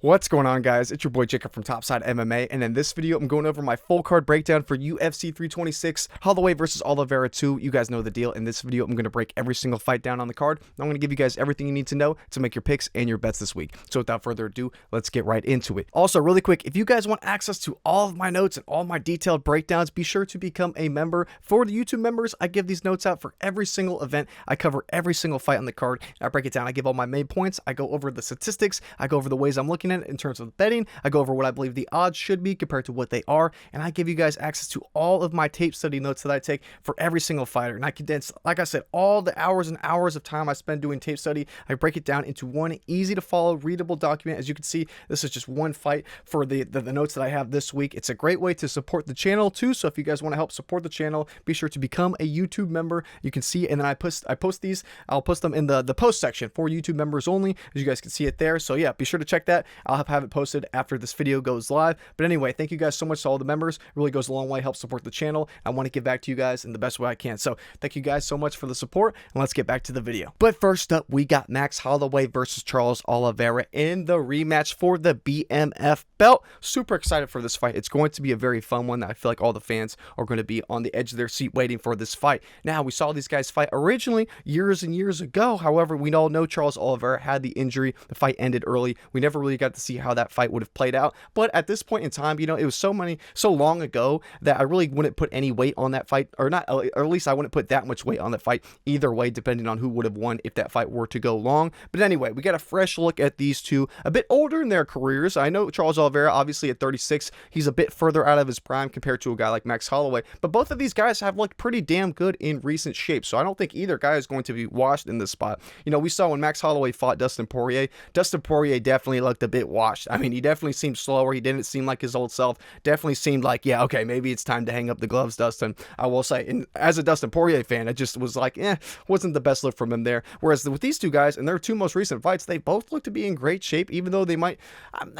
What's going on, guys? It's your boy Jacob from Topside MMA, and in this video I'm going over my full card breakdown for UFC 326 Holloway versus Oliveira 2. You guys know the deal. In this video I'm going to break every single fight down on the card. I'm going to give you guys everything you need to know to make your picks and your bets this week. So without further ado, let's get right into it. Also, really quick, if you guys want access to all of my notes and all my detailed breakdowns, be sure to become a member. For the YouTube members, I give these notes out for every single event. I cover every single fight on the card. I break it down. I give all my main points. I go over the statistics. I go over the ways I'm looking at it in terms of betting. I go over what I believe the odds should be compared to what they are, and I give you guys access to all of my tape study notes that I take for every single fighter. And I condense, like I said, all the hours and hours of time I spend doing tape study. I break it down into one easy to follow, readable document. As you can see, this is just one fight for the notes that I have this week. It's a great way to support the channel too. So if you guys want to help support the channel, be sure to become a YouTube member. You can see, and then I post these. I'll post them in the post section for YouTube members only, as you guys can see it there. So yeah, be sure to check that. I'll have it posted after this video goes live. But anyway, thank you guys so much to all the members. It really goes a long way, helps support the channel. I want to give back to you guys in the best way I can. So thank you guys so much for the support, and let's get back to the video. But first up, we got Max Holloway versus Charles Oliveira in the rematch for the BMF belt. Super excited for this fight. It's going to be a very fun one. I feel like all the fans are going to be on the edge of their seat waiting for this fight. Now, we saw these guys fight originally years and years ago. However, we all know Charles Oliveira had the injury. The fight ended early. We never really got to see how that fight would have played out. But at this point in time, you know, it was so long ago that I really wouldn't put any weight on that fight, or not, or at least I wouldn't put that much weight on that fight either way, depending on who would have won if that fight were to go long. But anyway, we got a fresh look at these two, a bit older in their careers. I know Charles Oliveira, obviously at 36, he's a bit further out of his prime compared to a guy like Max Holloway, but both of these guys have looked pretty damn good in recent shape, so I don't think either guy is going to be washed in this spot. You know, we saw when Max Holloway fought Dustin Poirier definitely looked a bit washed. I mean, he definitely seemed slower. He didn't seem like his old self. Definitely seemed like, yeah, okay, maybe it's time to hang up the gloves, Dustin. I will say, and as a Dustin Poirier fan, it just was like, wasn't the best look from him there. Whereas with these two guys, in their two most recent fights, they both look to be in great shape, even though they might,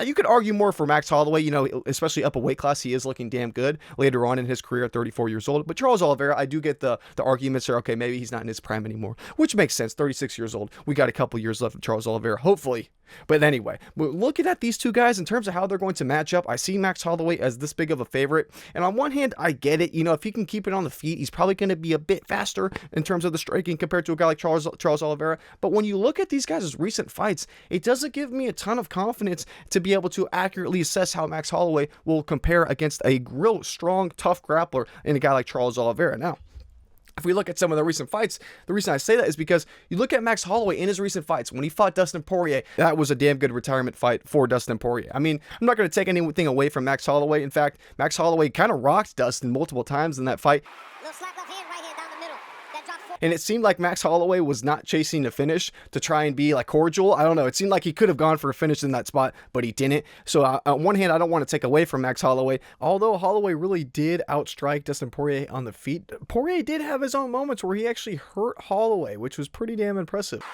you could argue more for Max Holloway, you know, especially up a weight class, he is looking damn good later on in his career at 34 years old. But Charles Oliveira, I do get the arguments are, okay, maybe he's not in his prime anymore, which makes sense. 36 years old. We got a couple years left of Charles Oliveira, hopefully. But anyway, we're looking at these two guys in terms of how they're going to match up. I see Max Holloway as this big of a favorite, and on one hand, I get it. You know, if he can keep it on the feet, he's probably going to be a bit faster in terms of the striking compared to a guy like Charles Oliveira. But when you look at these guys' recent fights, it doesn't give me a ton of confidence to be able to accurately assess how Max Holloway will compare against a real strong, tough grappler in a guy like Charles Oliveira. Now, if we look at some of the recent fights, the reason I say that is because you look at Max Holloway in his recent fights. When he fought Dustin Poirier, that was a damn good retirement fight for Dustin Poirier. I mean, I'm not going to take anything away from Max Holloway. In fact, Max Holloway kind of rocked Dustin multiple times in that fight. And it seemed like Max Holloway was not chasing a finish to try and be like cordial. I don't know. It seemed like he could have gone for a finish in that spot, but he didn't. So on one hand, I don't want to take away from Max Holloway. Although Holloway really did outstrike Dustin Poirier on the feet, Poirier did have his own moments where he actually hurt Holloway, which was pretty damn impressive.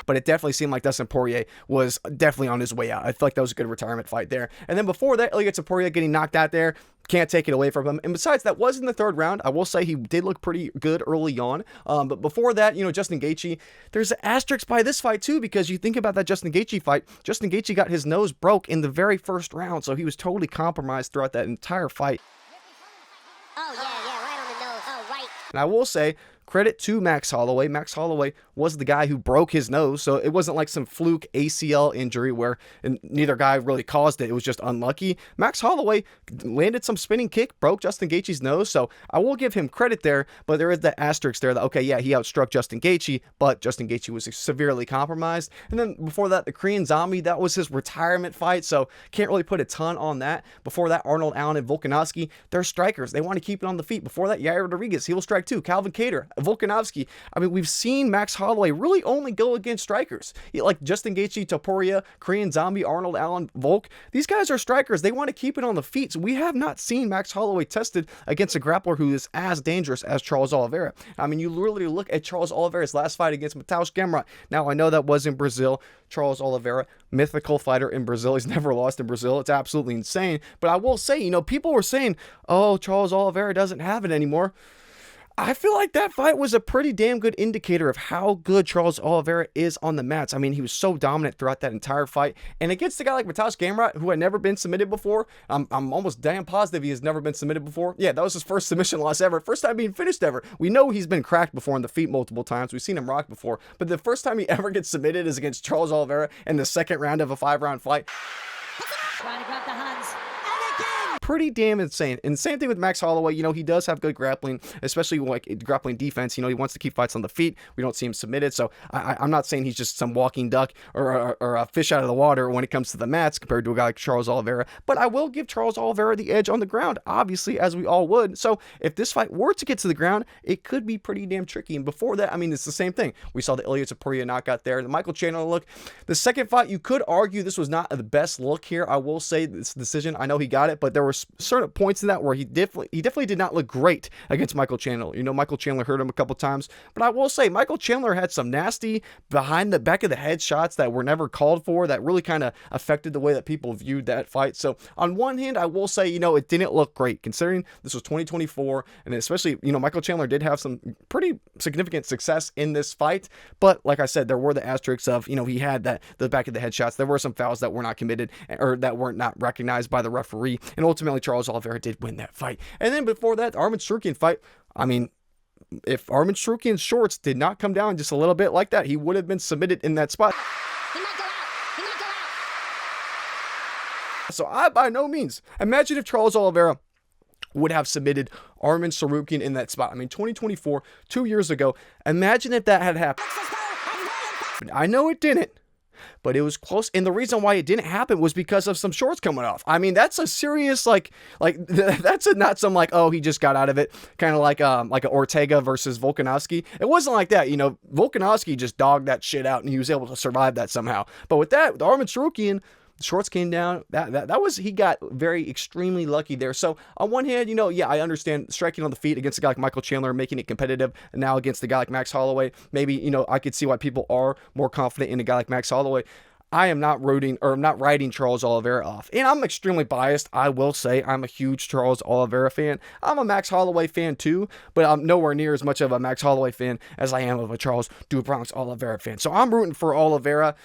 But it definitely seemed like Dustin Poirier was definitely on his way out. I feel like that was a good retirement fight there. And then before that, you get to Poirier getting knocked out there. Can't take it away from him. And besides, that was in the third round. I will say he did look pretty good early on. But before that, you know, Justin Gaethje, there's an asterisk by this fight too, because you think about that Justin Gaethje fight. Justin Gaethje got his nose broke in the very first round, so he was totally compromised throughout that entire fight. Oh, yeah, right on the nose. Oh, right. And I will say, credit to Max Holloway. Max Holloway was the guy who broke his nose, so it wasn't like some fluke ACL injury where neither guy really caused it. It was just unlucky. Max Holloway landed some spinning kick, broke Justin Gaethje's nose, so I will give him credit there, but there is that asterisk there that, okay, yeah, he outstruck Justin Gaethje, but Justin Gaethje was severely compromised. And then before that, the Korean Zombie, that was his retirement fight, so can't really put a ton on that. Before that, Arnold Allen and Volkanovski, they're strikers. They want to keep it on the feet. Before that, Yair Rodrigues, he will strike too. Calvin Kattar, Volkanovski. I mean, we've seen Max Holloway really only go against strikers. Like Justin Gaethje, Topuria, Korean Zombie, Arnold Allen, Volk. These guys are strikers. They want to keep it on the feet. So we have not seen Max Holloway tested against a grappler who is as dangerous as Charles Oliveira. I mean, you literally look at Charles Oliveira's last fight against Mateusz Garbrandt. Now, I know that was in Brazil. Charles Oliveira, mythical fighter in Brazil. He's never lost in Brazil. It's absolutely insane. But I will say, you know, people were saying, oh, Charles Oliveira doesn't have it anymore. I feel like that fight was a pretty damn good indicator of how good Charles Oliveira is on the mats. I mean, he was so dominant throughout that entire fight. And against a guy like Mateusz Gamrot, who had never been submitted before, I'm almost damn positive he has never been submitted before. Yeah, that was his first submission loss ever. First time being finished ever. We know he's been cracked before on the feet multiple times. We've seen him rock before. But the first time he ever gets submitted is against Charles Oliveira in the second round of a 5-round fight. Trying to grab the hands. Pretty damn insane. And same thing with Max Holloway. You know, he does have good grappling, especially like grappling defense. You know, he wants to keep fights on the feet. We don't see him submitted. So I'm not saying he's just some walking duck or a fish out of the water when it comes to the mats compared to a guy like Charles Oliveira. But I will give Charles Oliveira the edge on the ground, obviously, as we all would. So if this fight were to get to the ground, it could be pretty damn tricky. And before that, I mean, it's the same thing. We saw the Ilya Topuria knockout there, the Michael Chandler look. The second fight, you could argue this was not the best look here. I will say this decision, I know he got it, but there were certain points in that where he definitely did not look great against Michael Chandler. You know, Michael Chandler hurt him a couple times, but I will say Michael Chandler had some nasty behind the back of the head shots that were never called for that really kind of affected the way that people viewed that fight. So on one hand, I will say, you know, it didn't look great considering this was 2024, and especially, you know, Michael Chandler did have some pretty significant success in this fight, but like I said, there were the asterisks of, you know, he had the back of the head shots. There were some fouls that were not committed or that were not recognized by the referee, and ultimately Charles Oliveira did win that fight. And then before that, the Arman Tsarukyan fight, I mean, if Arman Tsarukyan's shorts did not come down just a little bit like that, he would have been submitted in that spot. He might go out. He might go out. So I, by no means, imagine if Charles Oliveira would have submitted Arman Tsarukyan in that spot. I mean, 2024, 2 years ago, imagine if that had happened. I know it didn't, but it was close. And the reason why it didn't happen was because of some shorts coming off. I mean, that's a serious, that's not some like, oh, he just got out of it. Kind of like an Ortega versus Volkanovski. It wasn't like that. You know, Volkanovski just dogged that shit out and he was able to survive that somehow. But with that, with Arman Tsarukyan, the shorts came down. That was, he got very extremely lucky there. So on one hand, you know, yeah, I understand striking on the feet against a guy like Michael Chandler, making it competitive, and now against a guy like Max Holloway, maybe, you know, I could see why people are more confident in a guy like Max Holloway. I am not writing Charles Oliveira off. And I'm extremely biased. I will say I'm a huge Charles Oliveira fan. I'm a Max Holloway fan too, but I'm nowhere near as much of a Max Holloway fan as I am of a Charles Du Bronx Oliveira fan. So I'm rooting for Oliveira.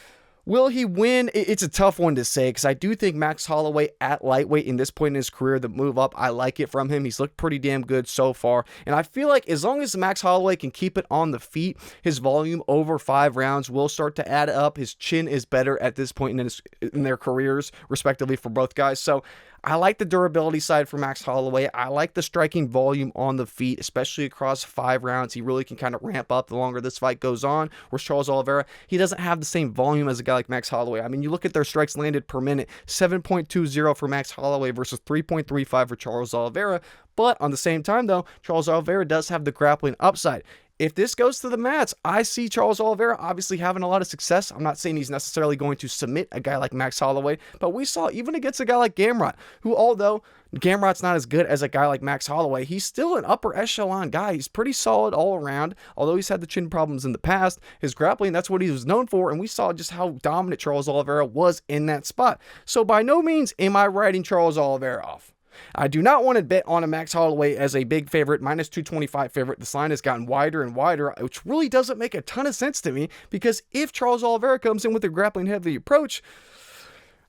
Will he win? It's a tough one to say because I do think Max Holloway at lightweight in this point in his career, the move up, I like it from him. He's looked pretty damn good so far. And I feel like as long as Max Holloway can keep it on the feet, his volume over 5 rounds will start to add up. His chin is better at this point in their careers, respectively, for both guys. So I like the durability side for Max Holloway. I like the striking volume on the feet, especially across 5 rounds. He really can kind of ramp up the longer this fight goes on. Whereas Charles Oliveira, he doesn't have the same volume as a guy like Max Holloway. I mean, you look at their strikes landed per minute, 7.20 for Max Holloway versus 3.35 for Charles Oliveira. But on the same time, though, Charles Oliveira does have the grappling upside. If this goes to the mats, I see Charles Oliveira obviously having a lot of success. I'm not saying he's necessarily going to submit a guy like Max Holloway, but we saw even against a guy like Garbrandt, who although Gamrot's not as good as a guy like Max Holloway, he's still an upper echelon guy. He's pretty solid all around. Although he's had the chin problems in the past, his grappling, that's what he was known for, and we saw just how dominant Charles Oliveira was in that spot. So by no means am I writing Charles Oliveira off. I do not want to bet on a Max Holloway as a big favorite, minus 225 favorite. This line has gotten wider and wider, which really doesn't make a ton of sense to me, because if Charles Oliveira comes in with a grappling heavy approach,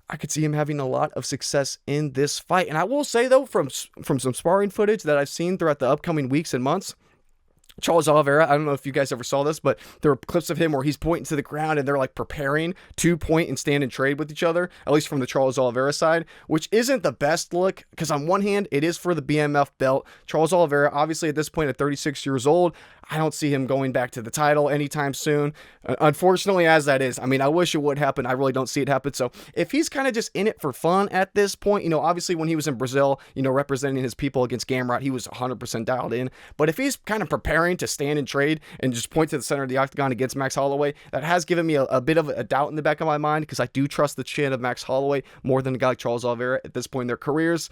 I could see him having a lot of success in this fight. And I will say, though, from some sparring footage that I've seen throughout the upcoming weeks and months, Charles Oliveira, I don't know if you guys ever saw this, but there are clips of him where he's pointing to the ground and they're like preparing to point and stand and trade with each other, at least from the Charles Oliveira side, which isn't the best look because on one hand, it is for the BMF belt. Charles Oliveira, obviously at this point at 36 years old, I don't see him going back to the title anytime soon. Unfortunately, as that is, I mean, I wish it would happen. I really don't see it happen. So if he's kind of just in it for fun at this point, you know, obviously when he was in Brazil, you know, representing his people against Garbrandt, he was 100% dialed in. But if he's kind of preparing to stand and trade and just point to the center of the octagon against Max Holloway, that has given me a bit of a doubt in the back of my mind because I do trust the chin of Max Holloway more than a guy like Charles Oliveira at this point in their careers.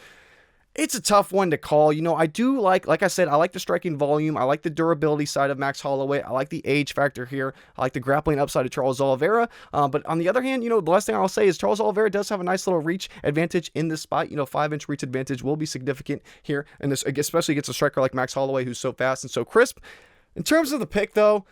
It's a tough one to call. You know, I do like I said, I like the striking volume. I like the durability side of Max Holloway. I like the age factor here. I like the grappling upside of Charles Oliveira. But on the other hand, you know, the last thing I'll say is Charles Oliveira does have a nice little reach advantage in this spot. You know, 5-inch reach advantage will be significant here. And this, especially against a striker like Max Holloway, who's so fast and so crisp. In terms of the pick, though,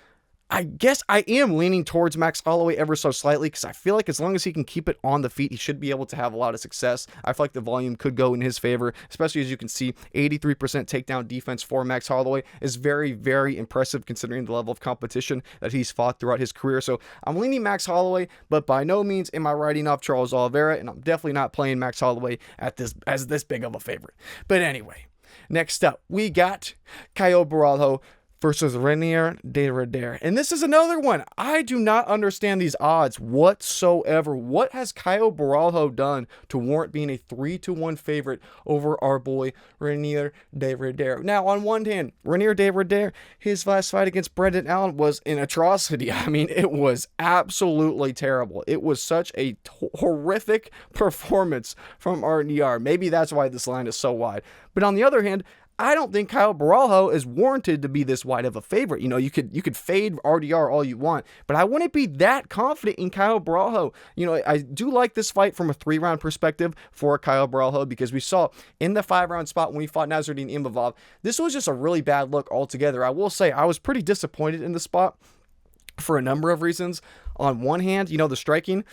I guess I am leaning towards Max Holloway ever so slightly because I feel like as long as he can keep it on the feet, he should be able to have a lot of success. I feel like the volume could go in his favor, especially as you can see, 83% takedown defense for Max Holloway is very, very impressive considering the level of competition that he's fought throughout his career. So I'm leaning Max Holloway, but by no means am I writing off Charles Oliveira, and I'm definitely not playing Max Holloway as this big of a favorite. But anyway, next up, we got Caio Borralho versus Reinier de Reder. And this is another one. I do not understand these odds whatsoever. What has Caio Borralho done to warrant being a 3-1 favorite over our boy Reinier de Reder? Now, on one hand, Reinier de Reder, his last fight against Brendan Allen was an atrocity. I mean, it was absolutely terrible. It was such a horrific performance from our Diyar. Maybe that's why this line is so wide. But on the other hand, I don't think Caio Borralho is warranted to be this wide of a favorite. You know, you could fade RDR all you want, but I wouldn't be that confident in Caio Borralho. You know, I do like this fight from a 3-round perspective for Caio Borralho because we saw in the 5-round spot when we fought Nasruddin Imavov, this was just a really bad look altogether. I will say I was pretty disappointed in the spot for a number of reasons. On one hand, you know, the striking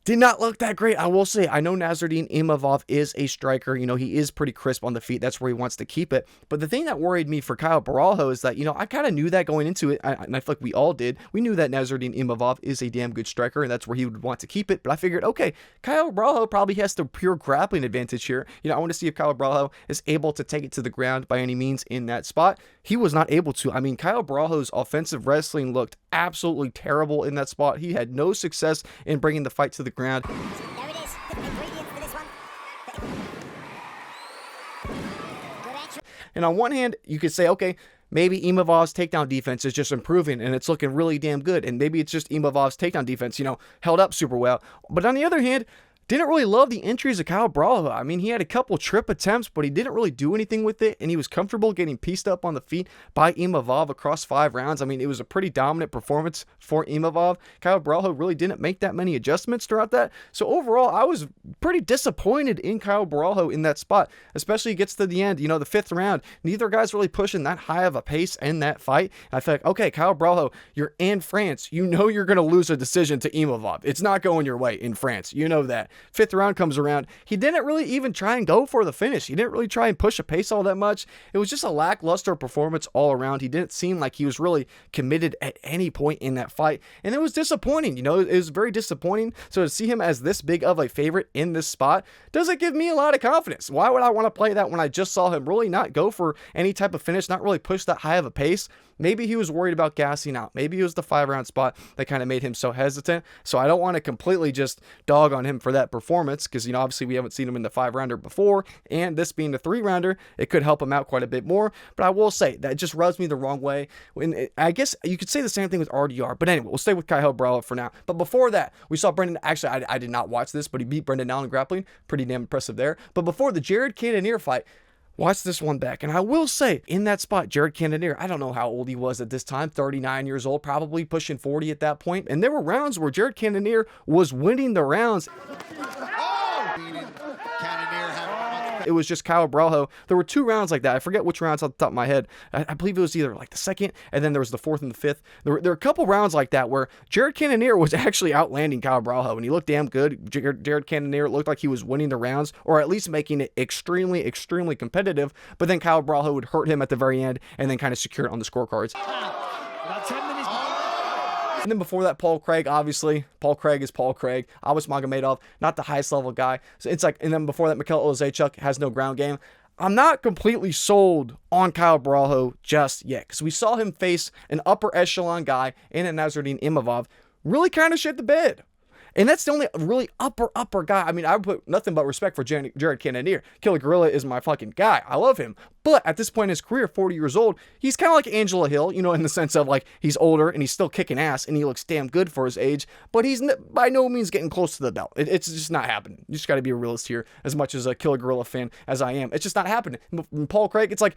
did not look that great. I will say, I know Nasruddin Imavov is a striker. You know, he is pretty crisp on the feet. That's where he wants to keep it. But the thing that worried me for Caio Borralho is that, you know, I kind of knew that going into it. And I feel like we all did. We knew that Nasruddin Imavov is a damn good striker, and that's where he would want to keep it. But I figured, okay, Caio Borralho probably has the pure grappling advantage here. You know, I want to see if Caio Borralho is able to take it to the ground by any means in that spot. He was not able to. I mean, Caio Borralho's offensive wrestling looked absolutely terrible in that spot. He had no success in bringing the fight to the ground. There it is. Ingredients for this one. Good action. And on one hand, you could say, okay, maybe Imavov's takedown defense is just improving and it's looking really damn good. And maybe it's just Imavov's takedown defense, you know, held up super well. But on the other hand, didn't really love the entries of Caio Borralho. I mean, he had a couple trip attempts, but he didn't really do anything with it, and he was comfortable getting pieced up on the feet by Imavov across 5 rounds. I mean, it was a pretty dominant performance for Imavov. Caio Borralho really didn't make that many adjustments throughout that. So overall, I was pretty disappointed in Caio Borralho in that spot, especially gets to the end, you know, the 5th round. Neither guy's really pushing that high of a pace in that fight. And I feel like, okay, Caio Borralho, you're in France. You know you're going to lose a decision to Imavov. It's not going your way in France. You know that. 5th round comes around. He didn't really even try and go for the finish. He didn't really try and push a pace all that much. It was just a lackluster performance all around. He didn't seem like he was really committed at any point in that fight. And it was disappointing. You know, it was very disappointing. So to see him as this big of a favorite in this spot doesn't give me a lot of confidence. Why would I want to play that when I just saw him really not go for any type of finish, not really push that high of a pace? Maybe he was worried about gassing out. Maybe it was the 5-round spot that kind of made him so hesitant. So I don't want to completely just dog on him for that performance because, you know, obviously we haven't seen him in the 5-rounder before. And this being the 3-rounder, it could help him out quite a bit more. But I will say that just rubs me the wrong way. I guess you could say the same thing with RDR. But anyway, we'll stay with Caio Borralho for now. But before that, we saw Brendan. Actually, I did not watch this, but he beat Brendan Allen grappling. Pretty damn impressive there. But before the Jared Cannonier fight, watch this one back. And I will say, in that spot, Jared Cannonier, I don't know how old he was at this time, 39 years old, probably pushing 40 at that point. And there were rounds where Jared Cannonier was winning the rounds. It was just Caio Borralho. There were 2 rounds like that. I forget which rounds off the top of my head. I believe it was either like the 2nd, and then there was the 4th and the 5th. There were a couple rounds like that where Jared Cannonier was actually outlanding Caio Borralho, and he looked damn good. Jared Cannonier looked like he was winning the rounds, or at least making it extremely, extremely competitive. But then Caio Borralho would hurt him at the very end, and then kind of secure it on the scorecards. About 10 minutes. And then before that, Paul Craig, obviously. Paul Craig is Paul Craig. Abbas Magomedov, not the highest level guy. So it's like, and then before that, Mikhail Olszewczuk has no ground game. I'm not completely sold on Caio Borralho just yet, because we saw him face an upper echelon guy in a Nasruddin Imavov really kind of shit the bed. And that's the only really upper guy. I mean, I would put nothing but respect for Jared Cannonier. Killer Gorilla is my fucking guy. I love him. But at this point in his career, 40 years old, he's kind of like Angela Hill, you know, in the sense of like he's older and he's still kicking ass and he looks damn good for his age, but he's by no means getting close to the belt. It's just not happening. You just got to be a realist here, as much as a Killer Gorilla fan as I am. It's just not happening. And Paul Craig, it's like,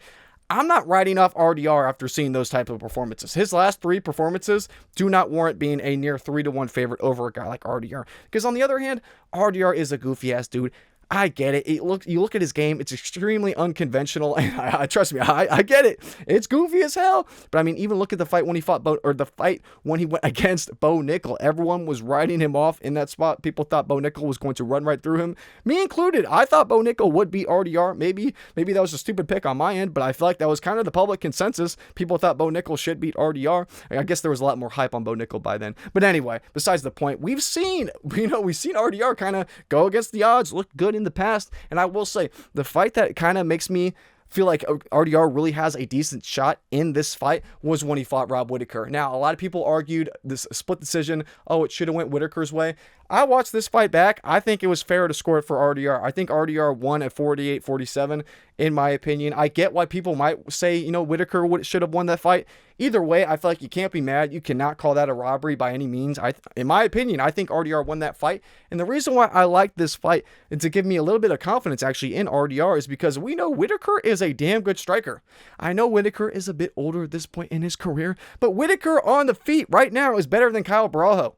I'm not writing off RDR after seeing those type of performances. His last 3 performances do not warrant being a near 3-1 favorite over a guy like RDR. Because on the other hand, RDR is a goofy ass dude. I get it. You look at his game, it's extremely unconventional, and trust me, I get it. It's goofy as hell. But I mean, even look at the fight when he fought the fight when he went against Bo Nickel. Everyone was writing him off in that spot. People thought Bo Nickel was going to run right through him, me included. I thought Bo Nickel would beat RDR. Maybe that was a stupid pick on my end, but I feel like that was kind of the public consensus. People thought Bo Nickel should beat RDR. I guess there was a lot more hype on Bo Nickel by then. But anyway, besides the point, we've seen RDR kind of go against the odds, look good in the past. And I will say, the fight that kind of makes me feel like RDR really has a decent shot in this fight was when he fought Rob Whittaker. Now, a lot of people argued this split decision. Oh, it should have went Whittaker's way. I watched this fight back. I think it was fair to score it for RDR. I think RDR won at 48-47, in my opinion. I get why people might say, you know, Whittaker should have won that fight. Either way, I feel like you can't be mad. You cannot call that a robbery by any means. In my opinion, I think RDR won that fight. And the reason why I like this fight, and to give me a little bit of confidence actually in RDR, is because we know Whittaker is a damn good striker. I know Whittaker is a bit older at this point in his career, but Whittaker on the feet right now is better than Kyle Borralho.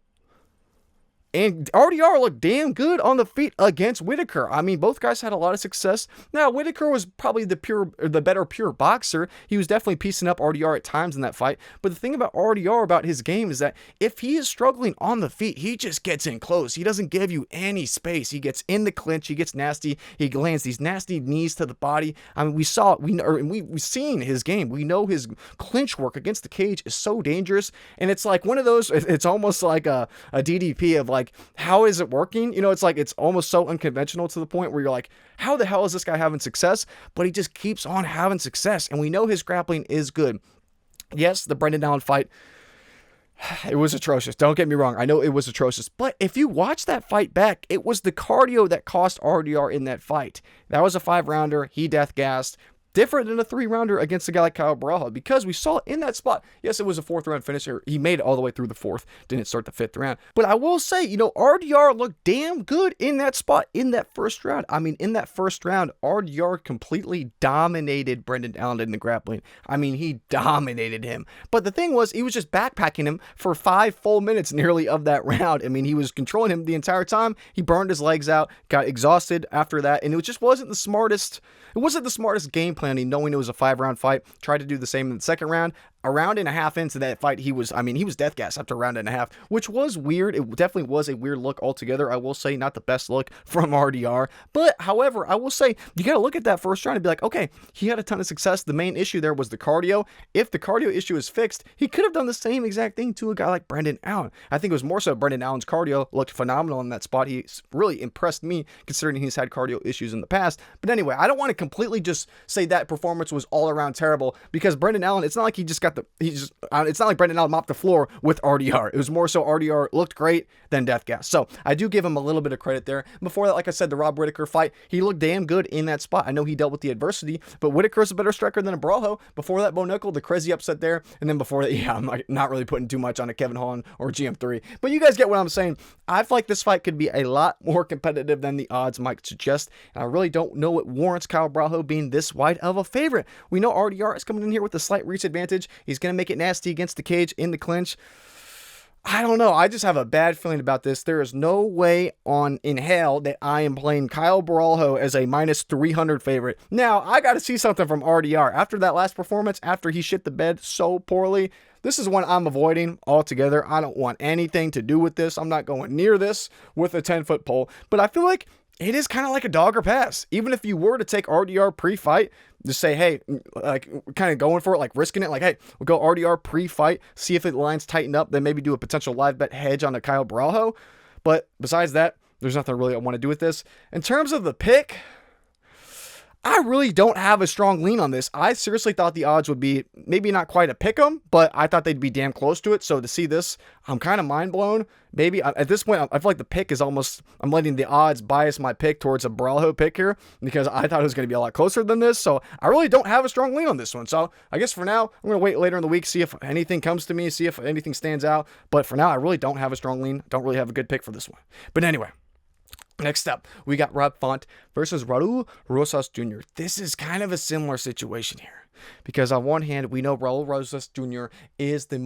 And RDR looked damn good on the feet against Whittaker. I mean, both guys had a lot of success. Now, Whittaker was probably the better pure boxer. He was definitely piecing up RDR at times in that fight. But the thing about RDR, about his game, is that if he is struggling on the feet, he just gets in close. He doesn't give you any space. He gets in the clinch. He gets nasty. He lands these nasty knees to the body. I mean, we've seen his game. We know his clinch work against the cage is so dangerous. And it's like one of those, it's almost like a DDP of like, how is it working? You know, it's like, it's almost so unconventional to the point where you're like, how the hell is this guy having success? But he just keeps on having success. And we know his grappling is good. Yes, the Brendan Allen fight, it was atrocious. Don't get me wrong. I know it was atrocious. But if you watch that fight back, it was the cardio that cost RDR in that fight. That was a 5-rounder. He death gassed. Different than a 3-rounder against a guy like Kyle Borralho, because we saw in that spot, yes, it was a 4th-round finisher. He made it all the way through the 4th, didn't start the 5th round. But I will say, you know, RDR looked damn good in that spot in that first round. I mean, in that first round, RDR completely dominated Brendan Allen in the grappling. I mean, he dominated him. But the thing was, he was just backpacking him for 5 full minutes nearly of that round. I mean, he was controlling him the entire time. He burned his legs out, got exhausted after that, and it just wasn't the smartest. It wasn't the smartest game planning, knowing it was a 5-round fight. Tried to do the same in the second round. A round and a half into that fight, he was death gas after a round and a half, which was weird. It definitely was a weird look altogether. I will say, not the best look from RDR. But, however, I will say, you got to look at that first round and be like, okay, he had a ton of success. The main issue there was the cardio. If the cardio issue is fixed, he could have done the same exact thing to a guy like Brendan Allen. I think it was more so Brendan Allen's cardio looked phenomenal in that spot. He really impressed me, considering he's had cardio issues in the past. But anyway, I don't want to completely just say that performance was all around terrible, because Brendan Allen, it's not like it's not like Brendan Allen mopped the floor with RDR. It was more so RDR looked great, then death gas. So I do give him a little bit of credit there. Before that, like I said, the Rob Whittaker fight, he looked damn good in that spot. I know he dealt with the adversity, but Whittaker's a better striker than a Borralho. Before that, Bo Nickel, the crazy upset there. And then before that, yeah, I'm not really putting too much on a Kevin Holland or GM3. But you guys get what I'm saying. I feel like this fight could be a lot more competitive than the odds might suggest. And I really don't know what warrants Kyle Borralho being this wide of a favorite. We know RDR is coming in here with a slight reach advantage. He's going to make it nasty against the cage in the clinch. I don't know. I just have a bad feeling about this. There is no way in hell that I am playing Kyle Borralho as a minus 300 favorite. Now, I got to see something from RDR. After that last performance, after he shit the bed so poorly, this is one I'm avoiding altogether. I don't want anything to do with this. I'm not going near this with a 10-foot pole. But I feel like it is kind of like a dog or pass. Even if you were to take RDR pre-fight, just say, hey, like kind of going for it, like risking it, like, hey, we'll go RDR pre-fight, see if the line's tightened up, then maybe do a potential live bet hedge on a Kyle Borralho. But besides that, there's nothing really I want to do with this. In terms of the pick, I really don't have a strong lean on this. I seriously thought the odds would be maybe not quite a pick 'em, but I thought they'd be damn close to it. So to see this, I'm kind of mind blown. Maybe at this point, I feel like the pick is almost, I'm letting the odds bias my pick towards a Borralho pick here because I thought it was going to be a lot closer than this. So I really don't have a strong lean on this one. So I guess for now, I'm going to wait later in the week, see if anything comes to me, see if anything stands out. But for now, I really don't have a strong lean. Don't really have a good pick for this one. But anyway. Next up, we got Rob Font versus Raul Rosas Jr. This is kind of a similar situation here. Because on one hand, we know Raul Rosas Jr. is the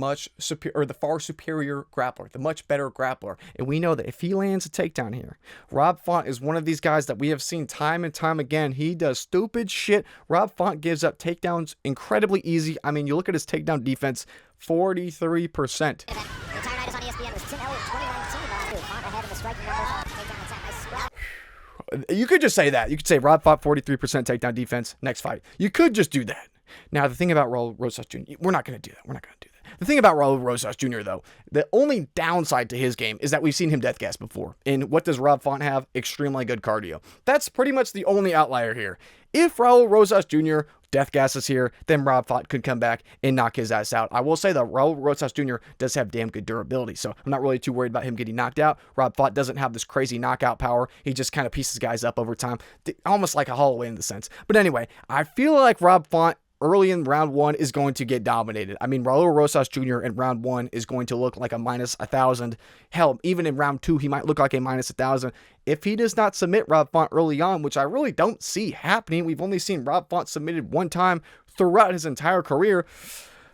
far superior grappler, the much better grappler. And we know that if he lands a takedown here, Rob Font is one of these guys that we have seen time and time again. He does stupid shit. Rob Font gives up takedowns incredibly easy. I mean, you look at his takedown defense, 43%. You could just say that. You could say Rob Font 43% takedown defense next fight. You could just do that. Now, the thing about Raul Rosas Jr., we're not going to do that. We're not going to do that. The thing about Raul Rosas Jr., though, the only downside to his game is that we've seen him death gas before. And what does Rob Font have? Extremely good cardio. That's pretty much the only outlier here. If Raul Rosas Jr. death gasses here, then Rob Font could come back and knock his ass out. I will say that Raul Rosas Jr. does have damn good durability, so I'm not really too worried about him getting knocked out. Rob Font doesn't have this crazy knockout power. He just kind of pieces guys up over time, almost like a Holloway in the sense. But anyway, I feel like Rob Font early in round one is going to get dominated. I mean, Raul Rosas Jr. in round one is going to look like a minus 1,000. Hell, even in round two, he might look like a minus 1,000. If he does not submit Rob Font early on, which I really don't see happening, we've only seen Rob Font submitted one time throughout his entire career.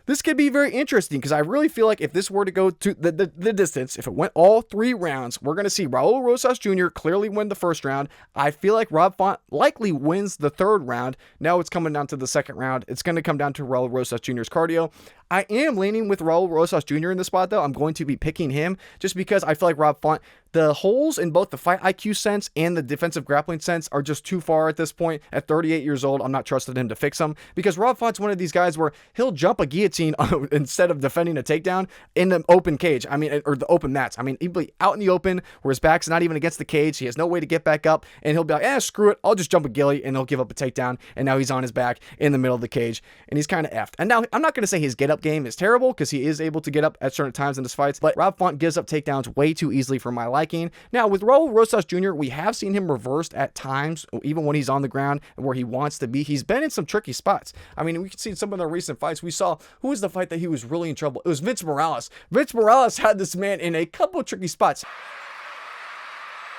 This could be very interesting because I really feel like if this were to go to the distance, if it went all 3 rounds, we're going to see Raul Rosas Jr. clearly win the first round. I feel like Rob Font likely wins the 3rd round. Now it's coming down to the 2nd round. It's going to come down to Raul Rosas Jr.'s cardio. I am leaning with Raul Rosas Jr. in this spot, though. I'm going to be picking him just because I feel like Rob Font, the holes in both the fight IQ sense and the defensive grappling sense are just too far at this point. At 38 years old, I'm not trusting him to fix them because Rob Font's one of these guys where he'll jump a guillotine instead of defending a takedown in the open cage. I mean, or the open mats. I mean, he'll be out in the open where his back's not even against the cage. He has no way to get back up, and he'll be like, screw it. I'll just jump a ghillie, and he'll give up a takedown, and now he's on his back in the middle of the cage, and he's kind of effed. And now, I'm not going to say his get-up game is terrible because he is able to get up at certain times in his fights, but Rob Font gives up takedowns way too easily for my liking. Now, with Raul Rosas Jr., we have seen him reversed at times, even when he's on the ground and where he wants to be. He's been in some tricky spots. I mean, we can see in some of the recent fights, we saw, who was the fight that he was really in trouble? It was Vince Morales. Vince Morales had this man in a couple of tricky spots.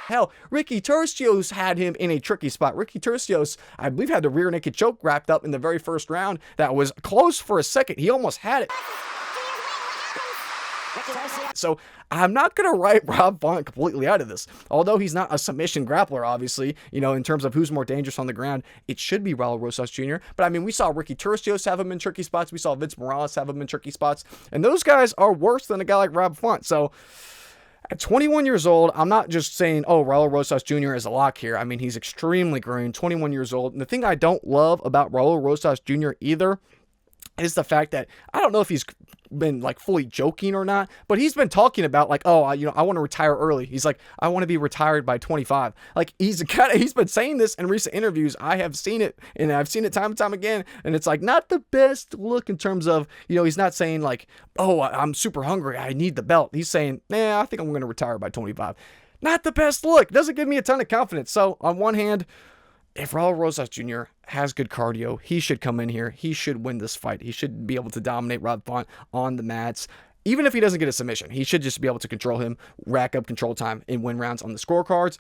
Hell, Ricky Turcios had him in a tricky spot. Ricky Turcios, I believe, had the rear naked choke wrapped up in the very first round. That was close for a second. He almost had it. So I'm not going to write Rob Font completely out of this. Although he's not a submission grappler, obviously, in terms of who's more dangerous on the ground, it should be Raul Rosas Jr. But I mean, we saw Ricky Turcios have him in tricky spots. We saw Vince Morales have him in tricky spots. And those guys are worse than a guy like Rob Font. So at 21 years old, I'm not just saying, Raul Rosas Jr. is a lock here. I mean, he's extremely green, 21 years old. And the thing I don't love about Raul Rosas Jr. either is the fact that I don't know if he's been like fully joking or not, but he's been talking about like, I want to retire early. He's like, I want to be retired by 25. Like he's been saying this in recent interviews. I have seen it, and I've seen it time and time again. And it's like not the best look in terms of, he's not saying like, I'm super hungry, I need the belt. He's saying, I think I'm going to retire by 25. Not the best look. Doesn't give me a ton of confidence. So on one hand, if Raul Rosas Jr. has good cardio, he should come in here. He should win this fight. He should be able to dominate Rob Font on the mats. Even if he doesn't get a submission, he should just be able to control him, rack up control time, and win rounds on the scorecards.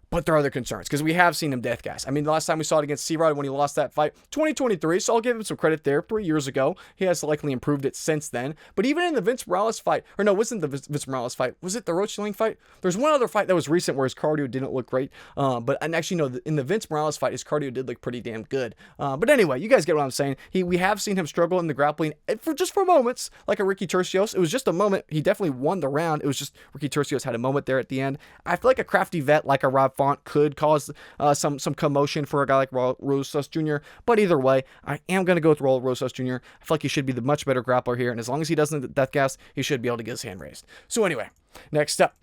But there are other concerns because we have seen him death gas. I mean, the last time we saw it against C-Rod when he lost that fight, 2023, so I'll give him some credit there. 3 years ago, he has likely improved it since then. But even in the Vince Morales fight, or no, it wasn't the Vince Morales fight. Was it the Roachling fight? There's one other fight that was recent where his cardio didn't look great. And actually, no, in the Vince Morales fight, his cardio did look pretty damn good. But anyway, you guys get what I'm saying. We have seen him struggle in the grappling for moments, like a Ricky Turcios. It was just a moment. He definitely won the round. It was just Ricky Turcios had a moment there at the end. I feel like a crafty vet like a Rob Font could cause some commotion for a guy like Raul Rosas Jr. But either way, I am going to go with Raul Rosas Jr. I feel like he should be the much better grappler here, and as long as he doesn't death gas, he should be able to get his hand raised. So anyway, next up,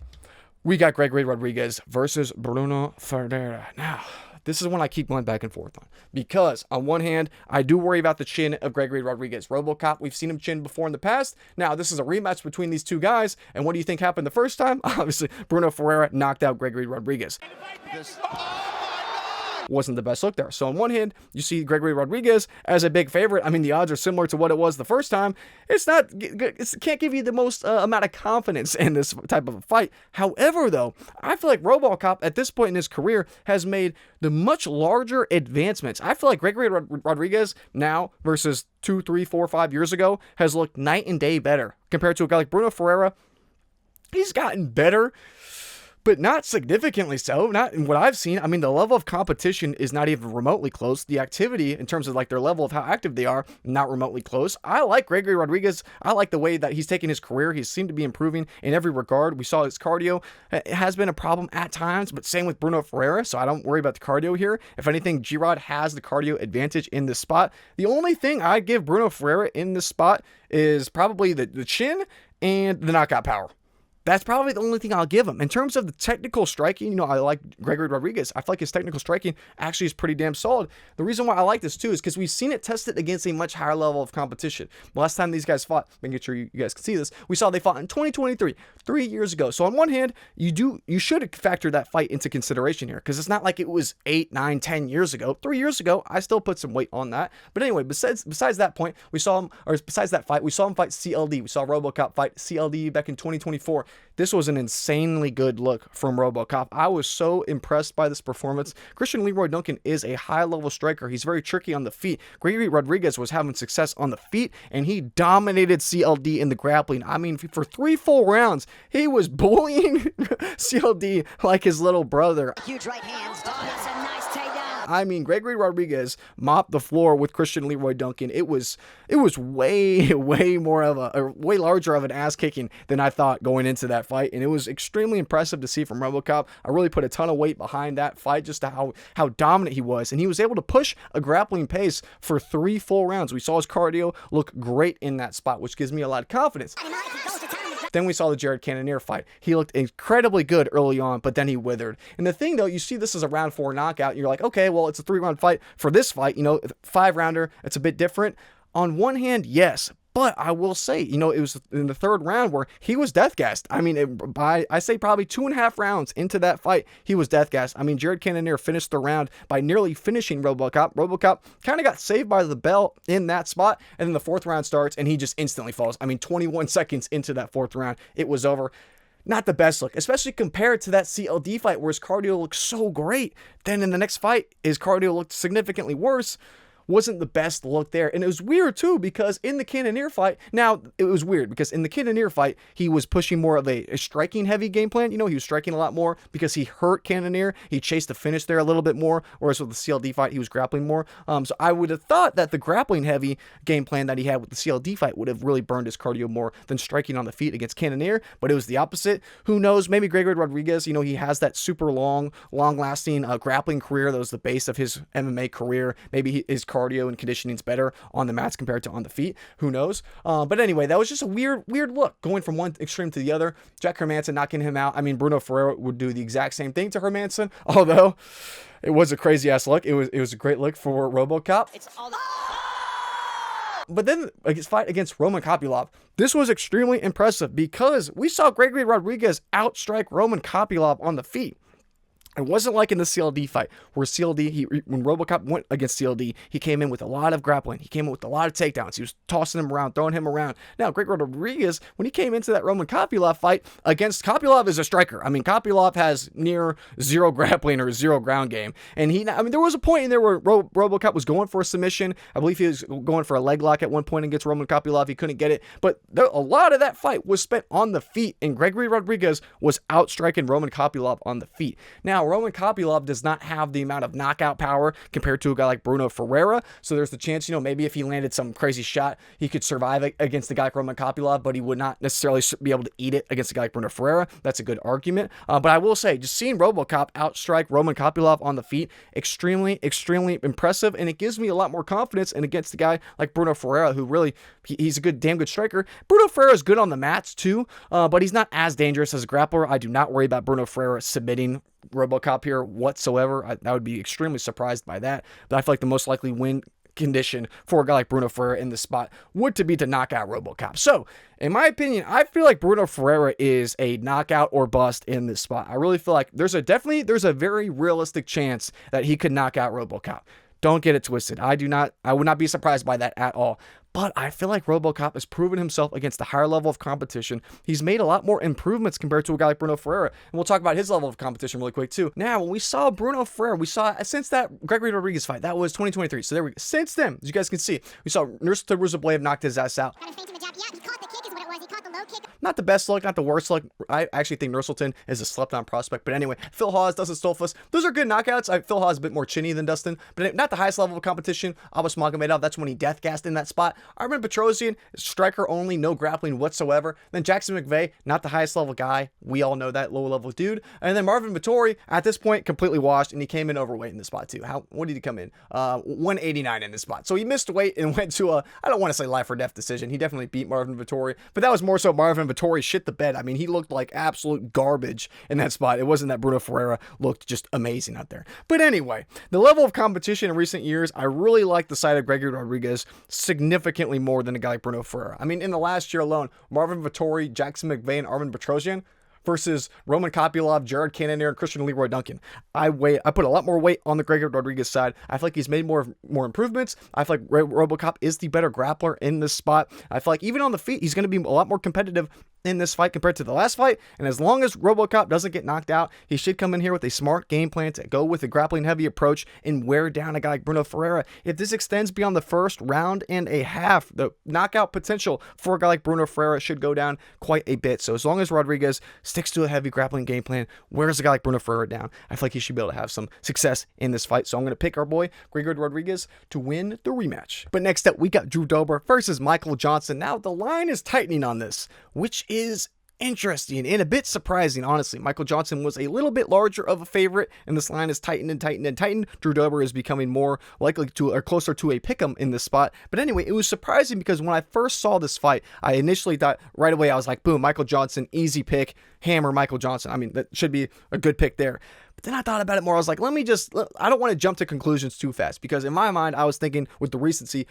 we got Gregory Rodrigues versus Bruno Ferreira. Now, This is one I keep going back and forth on. Because on one hand, I do worry about the chin of Gregory Rodrigues. RoboCop, we've seen him chin before in the past. Now, this is a rematch between these two guys. And what do you think happened the first time? Obviously, Brunno Ferreira knocked out Gregory Rodrigues. Wasn't the best look there. So on one hand, you see Gregory Rodrigues as a big favorite. I mean, the odds are similar to what it was the first time. It can't give you the most amount of confidence in this type of a fight. However, though, I feel like RoboCop at this point in his career has made the much larger advancements. I feel like Gregory Rodrigues now versus 2, 3, 4, 5 years ago has looked night and day better compared to a guy like Brunno Ferreira. He's gotten better, but not significantly so. Not in what I've seen. I mean, the level of competition is not even remotely close. The activity, in terms of like their level of how active they are, not remotely close. I like Gregory Rodrigues. I like the way that he's taken his career. He seemed to be improving in every regard. We saw his cardio. It has been a problem at times, but same with Brunno Ferreira, so I don't worry about the cardio here. If anything, G-Rod has the cardio advantage in this spot. The only thing I'd give Brunno Ferreira in this spot is probably the chin and the knockout power. That's probably the only thing I'll give him. In terms of the technical striking, I like Gregory Rodrigues. I feel like his technical striking actually is pretty damn solid. The reason why I like this too is because we've seen it tested against a much higher level of competition. The last time these guys fought, making sure you guys can see this, we saw they fought in 2023, 3 years ago. So on one hand, you should factor that fight into consideration here, because it's not like it was 8, 9, 10 years ago. 3 years ago, I still put some weight on that. But anyway, besides that point, besides that fight, we saw him fight CLD. We saw RoboCop fight CLD back in 2024. This was an insanely good look from RoboCop. I was so impressed by this performance. Christian Leroy Duncan is a high-level striker. He's very tricky on the feet. Gregory Rodrigues was having success on the feet, and he dominated CLD in the grappling. I mean, for 3 full rounds, he was bullying CLD like his little brother. Huge right hands. That's a nice takedown. I mean, Gregory Rodrigues mopped the floor with Christian Leroy Duncan. It was way larger of an ass kicking than I thought going into that fight, and it was extremely impressive to see from RoboCop. I really put a ton of weight behind that fight, just to how dominant he was, and he was able to push a grappling pace for 3 full rounds. We saw his cardio look great in that spot, which gives me a lot of confidence. Then we saw the Jared Cannonier fight. He looked incredibly good early on, but then he withered. And the thing, though, you see this is a round 4 knockout. You're like, okay, well, it's a 3-round fight. For this fight, 5-rounder, it's a bit different. On one hand, yes. But I will say, it was in the 3rd round where he was death gassed. I mean, I say probably 2.5 rounds into that fight, he was death gassed. I mean, Jared Cannonier finished the round by nearly finishing RoboCop. RoboCop kind of got saved by the bell in that spot, and then the 4th round starts, and he just instantly falls. I mean, 21 seconds into that 4th round, it was over. Not the best look, especially compared to that CLD fight where his cardio looked so great. Then in the next fight, his cardio looked significantly worse. Wasn't the best look there. And it was weird too, because in the Cannonier fight, he was pushing more of a striking heavy game plan. He was striking a lot more because he hurt Cannonier. He chased the finish there a little bit more, whereas with the CLD fight, he was grappling more. So I would have thought that the grappling heavy game plan that he had with the CLD fight would have really burned his cardio more than striking on the feet against Cannonier, but it was the opposite. Who knows? Maybe Gregory Rodrigues, he has that super long-lasting grappling career. That was the base of his MMA career. Maybe his cardio and conditioning is better on the mats compared to on the feet. Who knows? But anyway, that was just a weird look going from one extreme to the other. Jack Hermansson knocking him out. I mean, Brunno Ferreira would do the exact same thing to Hermansson, although it was a crazy ass look. It was a great look for RoboCop. But then his fight against Roman Kopylov, this was extremely impressive because we saw Gregory Rodrigues outstrike Roman Kopylov on the feet. It wasn't like in the CLD fight where when RoboCop went against CLD, he came in with a lot of grappling. He came in with a lot of takedowns. He was tossing him around, throwing him around. Now, Gregory Rodrigues, when he came into that Roman Kopylov fight against Kopylov is a striker. I mean, Kopylov has near 0 grappling or 0 ground game. And there was a point in there where RoboCop was going for a submission. I believe he was going for a leg lock at one point against Roman Kopylov. He couldn't get it. But a lot of that fight was spent on the feet, and Gregory Rodrigues was outstriking Roman Kopylov on the feet. Now, Roman Kopylov does not have the amount of knockout power compared to a guy like Brunno Ferreira, so there's the chance, maybe if he landed some crazy shot, he could survive against a guy like Roman Kopylov, but he would not necessarily be able to eat it against a guy like Brunno Ferreira. That's a good argument. But I will say, just seeing RoboCop outstrike Roman Kopylov on the feet, extremely, extremely impressive, and it gives me a lot more confidence in against a guy like Brunno Ferreira, who really, he's a damn good striker. Brunno Ferreira is good on the mats too, but he's not as dangerous as a grappler. I do not worry about Brunno Ferreira submitting RoboCop here whatsoever. I would be extremely surprised by that. But I feel like the most likely win condition for a guy like Bruno Ferreira in this spot would to be to knock out RoboCop. So, in my opinion, I feel like Bruno Ferreira is a knockout or bust in this spot. I really feel like there's a very realistic chance that he could knock out RoboCop. Don't get it twisted. I would not be surprised by that at all. But I feel like RoboCop has proven himself against a higher level of competition. He's made a lot more improvements compared to a guy like Bruno Ferreira. And we'll talk about his level of competition really quick too. Now, when we saw Bruno Ferreira, we saw since that Gregory Rodrigues fight, that was 2023. So there we go. Since then, as you guys can see, we saw Nurgozhay knocked his ass out. Not the best look, not the worst look. I actually think Nurgozhay is a slept-on prospect. But anyway, Phil Hawes, Dustin Stolfus, those are good knockouts. Phil Hawes is a bit more chinny than Dustin, but not the highest level of competition. Abbas Magomedov, that's when he death gassed in that spot. Armen Petrosyan, striker only, no grappling whatsoever. Then Jackson McVeigh, not the highest level guy. We all know that low-level dude. And then Marvin Vettori, at this point, completely washed, and he came in overweight in this spot too. What did he come in? 189 in this spot. So he missed weight and went to I don't want to say life or death decision. He definitely beat Marvin Vettori, but that was more so Marvin Vettori shit the bed. I mean, he looked like absolute garbage in that spot. It wasn't that Bruno Ferreira looked just amazing out there. But anyway, the level of competition in recent years, I really like the side of Gregory Rodrigues significantly more than a guy like Bruno Ferreira. I mean, in the last year alone, Marvin Vettori, Jackson McVeigh, and Armen Petrosyan versus Roman Kopylov, Jared Cannonier, and Christian Leroy Duncan. I put a lot more weight on the Gregory Rodrigues side. I feel like he's made more improvements. I feel like RoboCop is the better grappler in this spot. I feel like even on the feet, he's going to be a lot more competitive in this fight compared to the last fight. And as long as RoboCop doesn't get knocked out, he should come in here with a smart game plan to go with a grappling heavy approach and wear down a guy like Bruno Ferreira. If this extends beyond the first round and a half, the knockout potential for a guy like Bruno Ferreira should go down quite a bit. So as long as Rodrigues sticks to a heavy grappling game plan, wears a guy like Bruno Ferreira down, I feel like he should be able to have some success in this fight. So I'm going to pick our boy Gregory Rodrigues to win the rematch. But next up, we got Drew Dober versus Michael Johnson. Now the line is tightening on this, which is interesting and a bit surprising, honestly. Michael Johnson was a little bit larger of a favorite, and this line is tightened and tightened and tightened. Drew Dober is becoming more likely to, or closer to a pick'em in this spot. But anyway, it was surprising because when I first saw this fight, I initially thought right away, I was like, boom, Michael Johnson, easy pick, hammer Michael Johnson. I mean, that should be a good pick there. But then I thought about it more. I was like, I don't want to jump to conclusions too fast, because in my mind, I was thinking with the recency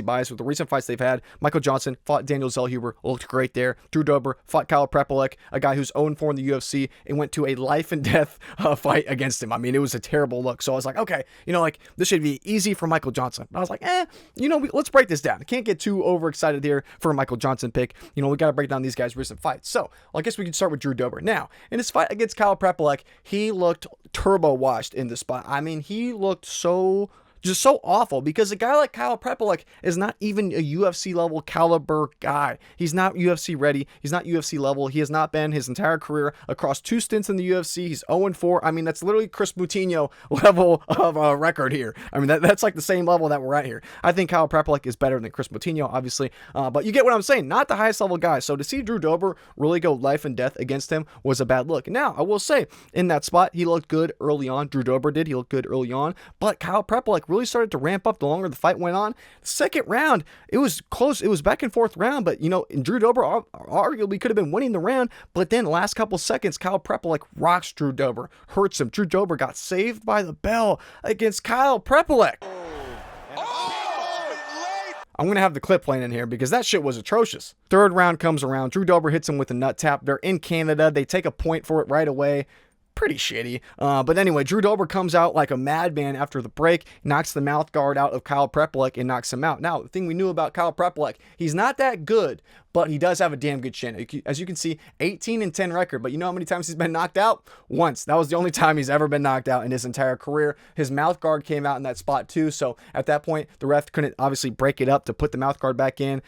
bias, with the recent fights they've had, Michael Johnson fought Daniel Zellhuber, looked great there. Drew Dober fought Kyle Prepolek, a guy who's 0-4 in the UFC, and went to a life and death fight against him. I mean, it was a terrible look. So I was like, okay, this should be easy for Michael Johnson. But I was like, let's break this down. I can't get too overexcited here for a Michael Johnson pick. We got to break down these guys' recent fights. So I guess we can start with Drew Dober. Now, in his fight against Kyle Prepolek, he looked turbo washed in the spot. I mean, he looked so awful, because a guy like Kyle Prepolek is not even a UFC level caliber guy. He's not UFC ready. He's not UFC level. He has not been his entire career across 2 stints in the UFC. He's 0-4. I mean, that's literally Chris Moutinho level of a record here. I mean, that's like the same level that we're at here. I think Kyle Prepolek is better than Chris Moutinho, obviously, but you get what I'm saying. Not the highest level guy. So to see Drew Dober really go life and death against him was a bad look. Now, I will say, in that spot, he looked good early on. Drew Dober did. He looked good early on, but Kyle Prepolek really started to ramp up the longer the fight went on. Second round, it was close. It was back and forth round, but Drew Dober arguably could have been winning the round, but then last couple seconds, Kyle Prepolek rocks Drew Dober, hurts him. Drew Dober got saved by the bell against Kyle Prepolek. I'm going to have the clip playing in here because that shit was atrocious. Third round comes around. Drew Dober hits him with a nut tap. They're in Canada. They take a point for it right away. Pretty shitty. But anyway, Drew Dober comes out like a madman after the break, knocks the mouth guard out of Kyle Prepolek and knocks him out. Now, the thing we knew about Kyle Prepolek, he's not that good, but he does have a damn good chin. As you can see, 18-10 record, but you know how many times he's been knocked out? Once. That was the only time he's ever been knocked out in his entire career. His mouth guard came out in that spot too, so at that point, the ref couldn't obviously break it up to put the mouth guard back in.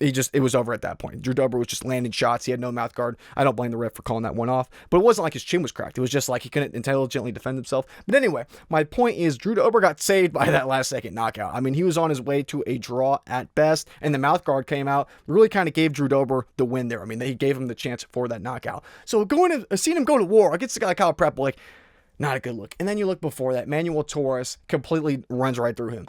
It was over at that point. Drew Dober was just landing shots. He had no mouth guard. I don't blame the ref for calling that one off, but it wasn't like his chin was cracked. It was just like he couldn't intelligently defend himself. But anyway, my point is Drew Dober got saved by that last second knockout. I mean, he was on his way to a draw at best, and the mouth guard came out, really kind of gave Drew Dober the win there. I mean, he gave him the chance for that knockout. So seeing him go to war against a guy like Kyle Prepolek, not a good look. And then you look before that, Manuel Torres completely runs right through him.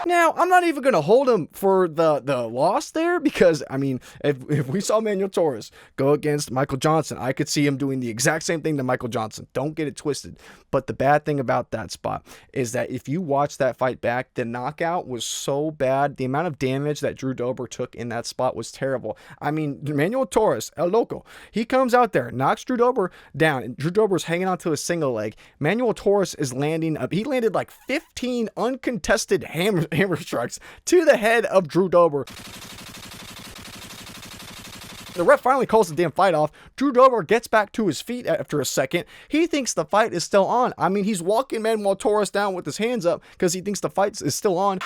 Now, I'm not even going to hold him for the loss there because, I mean, if we saw Manuel Torres go against Michael Johnson, I could see him doing the exact same thing to Michael Johnson. Don't get it twisted. But the bad thing about that spot is that if you watch that fight back, the knockout was so bad. The amount of damage that Drew Dober took in that spot was terrible. I mean, Manuel Torres, El Loco, he comes out there, knocks Drew Dober down, and Drew Dober's hanging onto a single leg. Manuel Torres is landing up. He landed like 15 uncontested hammer strikes to the head of Drew Dober. The ref finally calls the damn fight off. Drew Dober gets back to his feet after a second. He thinks the fight is still on. I mean, he's walking Manuel Torres down with his hands up because he thinks the fight is still on.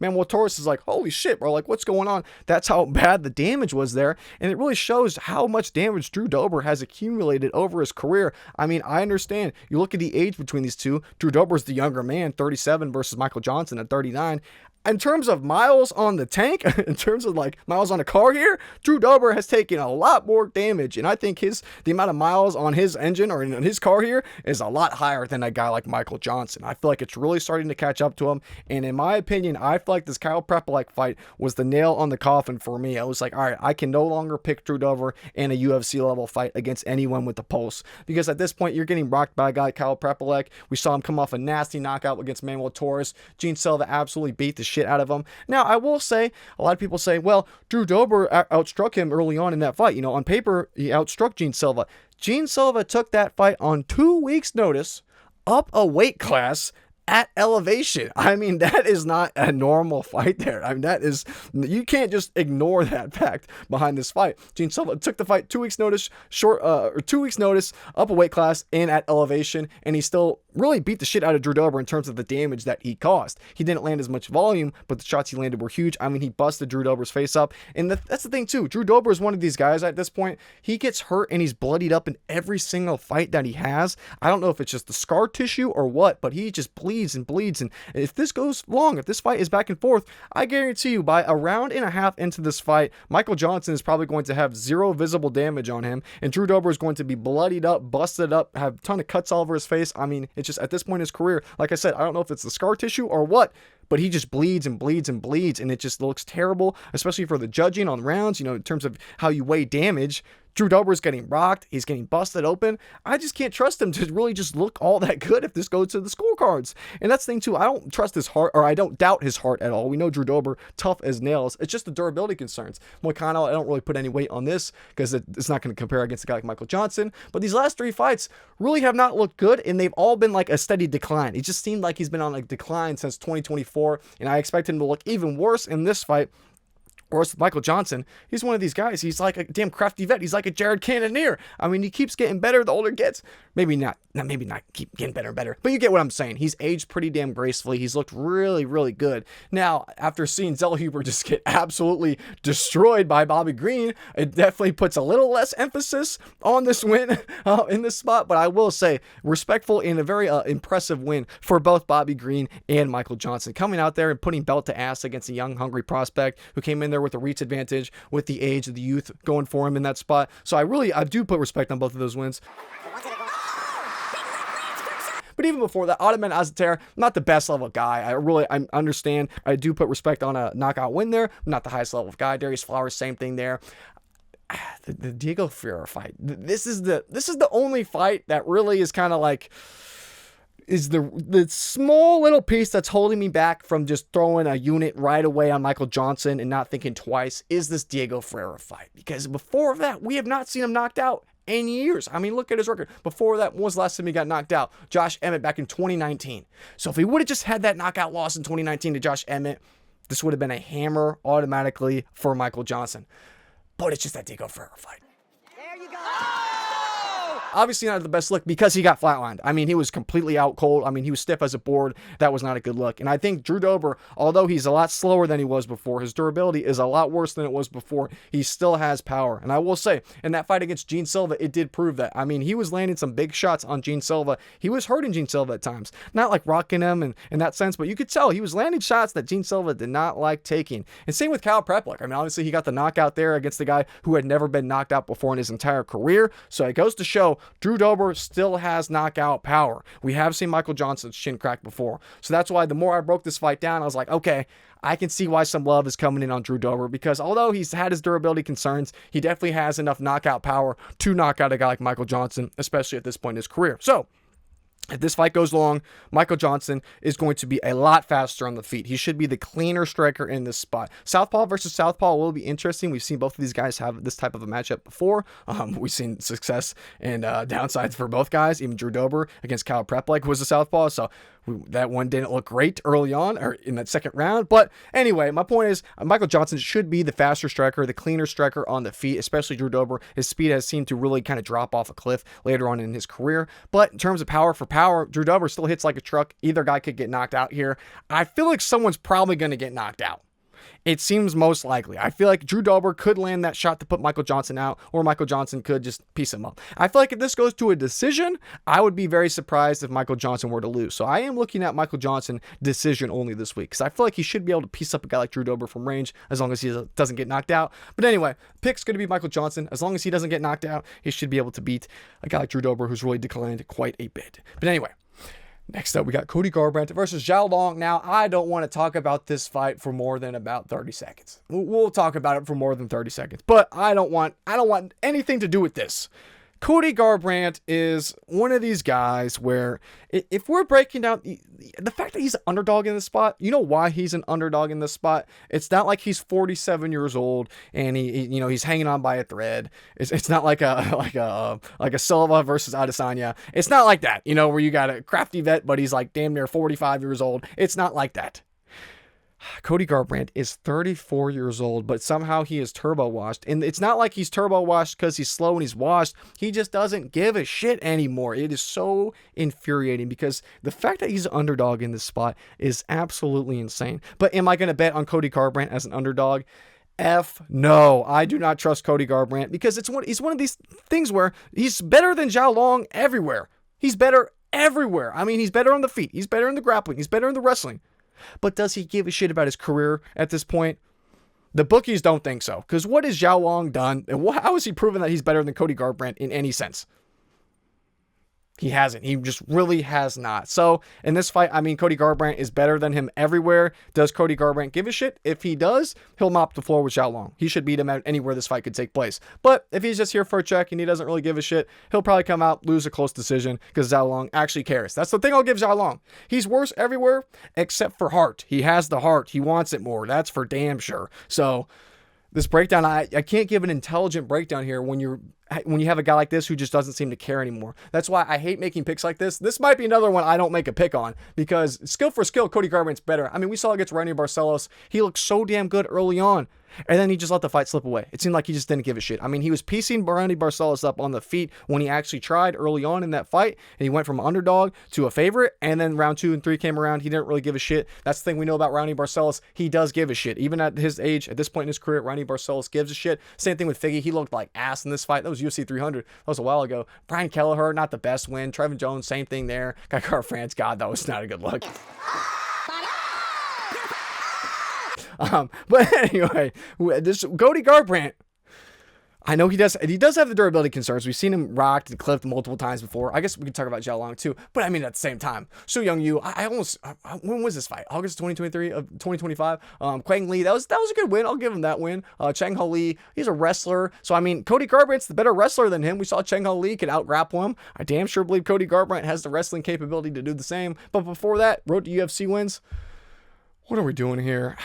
Manuel Torres is like, holy shit, bro, like, what's going on? That's how bad the damage was there, and it really shows how much damage Drew Dober has accumulated over his career. I mean, I understand. You look at the age between these two. Drew Dober's the younger man, 37 versus Michael Johnson at 39. In terms of miles on the tank, in terms of like miles on a car here, Drew Dober has taken a lot more damage, and I think the amount of miles on his engine or in his car here is a lot higher than a guy like Michael Johnson. I feel like it's really starting to catch up to him, and in my opinion, I feel like this Kyle Prepolek fight was the nail on the coffin for me. I was like, all right, I can no longer pick Drew Dober in a UFC level fight against anyone with the pulse, because at this point, you're getting rocked by a guy like Kyle Prepolek. We saw him come off a nasty knockout against Manuel Torres. Gene Silva absolutely beat the shit out of him. Now, I will say, a lot of people say, well, Drew Dober outstruck him early on in that fight. You know, on paper, he outstruck Gene Silva. Gene Silva took that fight on 2 weeks' notice, up a weight class at elevation. I mean, that is not a normal fight there. I mean, that is, you can't just ignore that fact behind this fight. Gene Silva took the fight 2 weeks notice, 2 weeks notice, up a weight class and at elevation, and he still really beat the shit out of Drew Dober in terms of the damage that he caused. He didn't land as much volume, but the shots he landed were huge. I mean, he busted Drew Dober's face up, and that's the thing too. Drew Dober is one of these guys at this point. He gets hurt and he's bloodied up in every single fight that he has. I don't know if it's just the scar tissue or what, but he just bleeds and bleeds. And if this goes long, if this fight is back and forth, I guarantee you by a round and a half into this fight, Michael Johnson is probably going to have zero visible damage on him, and Drew Dober is going to be bloodied up, busted up, have a ton of cuts all over his face. I mean, it's just at this point in his career, like I said, I don't know if it's the scar tissue or what, but he just bleeds and bleeds and bleeds, and it just looks terrible, especially for the judging on rounds, you know, in terms of how you weigh damage. Drew Dober's getting rocked. He's getting busted open. I just can't trust him to really just look all that good if this goes to the scorecards. And that's the thing too. I don't trust his heart, or I don't doubt his heart at all. We know Drew Dober, tough as nails. It's just the durability concerns. Moicano, I don't really put any weight on this because it's not going to compare against a guy like Michael Johnson. But these last 3 fights really have not looked good, and they've all been like a steady decline. It just seemed like he's been on a decline since 2024, and I expect him to look even worse in this fight. Or else Michael Johnson, he's one of these guys. He's like a damn crafty vet. He's like a Jared Cannonier. I mean, he keeps getting better the older he gets. Maybe not keep getting better and better. But you get what I'm saying. He's aged pretty damn gracefully. He's looked really, really good. Now, after seeing Zellhuber just get absolutely destroyed by Bobby Green, it definitely puts a little less emphasis on this win in this spot. But I will say, respectful and a very impressive win for both Bobby Green and Michael Johnson. Coming out there and putting belt to ass against a young, hungry prospect who came in there with a reach advantage, with the age of the youth going for him in that spot. So I do put respect on both of those wins. But even before that, Ottoman Azaitar, not the best level guy. I understand. I do put respect on a knockout win there. Not the highest level of guy. Darius Flowers, same thing there. The Diego Ferreira fight. This is the only fight that really is kind of like, is the small little piece that's holding me back from just throwing a unit right away on Michael Johnson and not thinking twice, is this Diego Ferreira fight. Because before that, we have not seen him knocked out in years. I mean, look at his record. Before that, when was the last time he got knocked out? Josh Emmett back in 2019. So if he would have just had that knockout loss in 2019 to Josh Emmett, this would have been a hammer automatically for Michael Johnson. But it's just that Diego Ferreira fight. There you go. Obviously not the best look because he got flatlined. I mean, he was completely out cold. I mean, he was stiff as a board. That was not a good look. And I think Drew Dober, although he's a lot slower than he was before, his durability is a lot worse than it was before. He still has power. And I will say, in that fight against Gene Silva, it did prove that. I mean, he was landing some big shots on Gene Silva. He was hurting Gene Silva at times. Not like rocking him in that sense, but you could tell he was landing shots that Gene Silva did not like taking. And same with Kyle Prepolek. I mean, obviously he got the knockout there against the guy who had never been knocked out before in his entire career. So it goes to show Drew Dober still has knockout power. We have seen Michael Johnson's chin crack before. So that's why the more I broke this fight down, I was like, okay, I can see why some love is coming in on Drew Dober, because although he's had his durability concerns, he definitely has enough knockout power to knock out a guy like Michael Johnson, especially at this point in his career. So if this fight goes long, Michael Johnson is going to be a lot faster on the feet. He should be the cleaner striker in this spot. Southpaw versus Southpaw will be interesting. We've seen both of these guys have this type of a matchup before. We've seen success and downsides for both guys. Even Drew Dober against Kyle Preplik was a Southpaw, so that one didn't look great early on or in that second round. But anyway, my point is Michael Johnson should be the faster striker, the cleaner striker on the feet, especially Drew Dober. His speed has seemed to really kind of drop off a cliff later on in his career. But in terms of power for power, Drew Dober still hits like a truck. Either guy could get knocked out here. I feel like someone's probably going to get knocked out. It seems most likely. I feel like Drew Dober could land that shot to put Michael Johnson out, or Michael Johnson could just piece him up. I feel like if this goes to a decision, I would be very surprised if Michael Johnson were to lose. So I am looking at Michael Johnson decision only this week, because I feel like he should be able to piece up a guy like Drew Dober from range as long as he doesn't get knocked out. But anyway, pick's going to be Michael Johnson. As long as he doesn't get knocked out, he should be able to beat a guy like Drew Dober, who's really declined quite a bit. But anyway, next up, we got Cody Garbrandt versus Xiao. Now, I don't want to talk about this fight for more than about 30 seconds. We'll talk about it for more than 30 seconds, but I don't want anything to do with this. Cody Garbrandt is one of these guys where if we're breaking down the fact that he's an underdog in this spot, you know why he's an underdog in this spot? It's not like he's 47 years old and he's hanging on by a thread. It's not like a Silva versus Adesanya. It's not like that, where you got a crafty vet, but he's like damn near 45 years old. It's not like that. Cody Garbrandt is 34 years old, but somehow he is turbo washed. And it's not like he's turbo washed because he's slow and he's washed. He just doesn't give a shit anymore. It is so infuriating because the fact that he's an underdog in this spot is absolutely insane. But am I going to bet on Cody Garbrandt as an underdog? F no. I do not trust Cody Garbrandt because he's one of these things where he's better than Xiao everywhere. He's better everywhere. I mean, he's better on the feet. He's better in the grappling. He's better in the wrestling. But does he give a shit about his career at this point? The bookies don't think so. Because what has Xiao done? And how has he proven that he's better than Cody Garbrandt in any sense? He hasn't. He just really has not. So in this fight, I mean, Cody Garbrandt is better than him everywhere. Does Cody Garbrandt give a shit? If he does, he'll mop the floor with Xiao. He should beat him at anywhere this fight could take place. But if he's just here for a check and he doesn't really give a shit, he'll probably come out, lose a close decision because Xiao actually cares. That's the thing I'll give Xiao. He's worse everywhere except for heart. He has the heart. He wants it more. That's for damn sure. So this breakdown, I can't give an intelligent breakdown here when you have a guy like this who just doesn't seem to care anymore. That's why I hate making picks like this. This might be another one I don't make a pick on because skill for skill, Cody Garbrandt's better. I mean, we saw against Reinier Barcelos. He looked so damn good early on. And then he just let the fight slip away. It seemed like he just didn't give a shit. I mean, he was piecing Reinier Barcelos up on the feet when he actually tried early on in that fight. And he went from underdog to a favorite. And then round 2 and 3 came around. He didn't really give a shit. That's the thing we know about Reinier Barcelos. He does give a shit. Even at his age, at this point in his career, Reinier Barcelos gives a shit. Same thing with Figgy. He looked like ass in this fight. That was UFC 300. That was a while ago. Brian Kelleher, not the best win. Trevin Jones, same thing there. Guy France, God, that was not a good look. But anyway, this Cody Garbrandt, I know he does have the durability concerns. We've seen him rocked and clipped multiple times before. I guess we can talk about Xiao too. But I mean, at the same time, Su Young-Yu, when was this fight? August 2023 of 2025. Quang Lee, that was a good win. I'll give him that win. Cheng Ho Lee, he's a wrestler. So I mean, Cody Garbrandt's the better wrestler than him. We saw Cheng Ho Lee could out grapple him. I damn sure believe Cody Garbrandt has the wrestling capability to do the same. But before that, road to UFC wins. What are we doing here?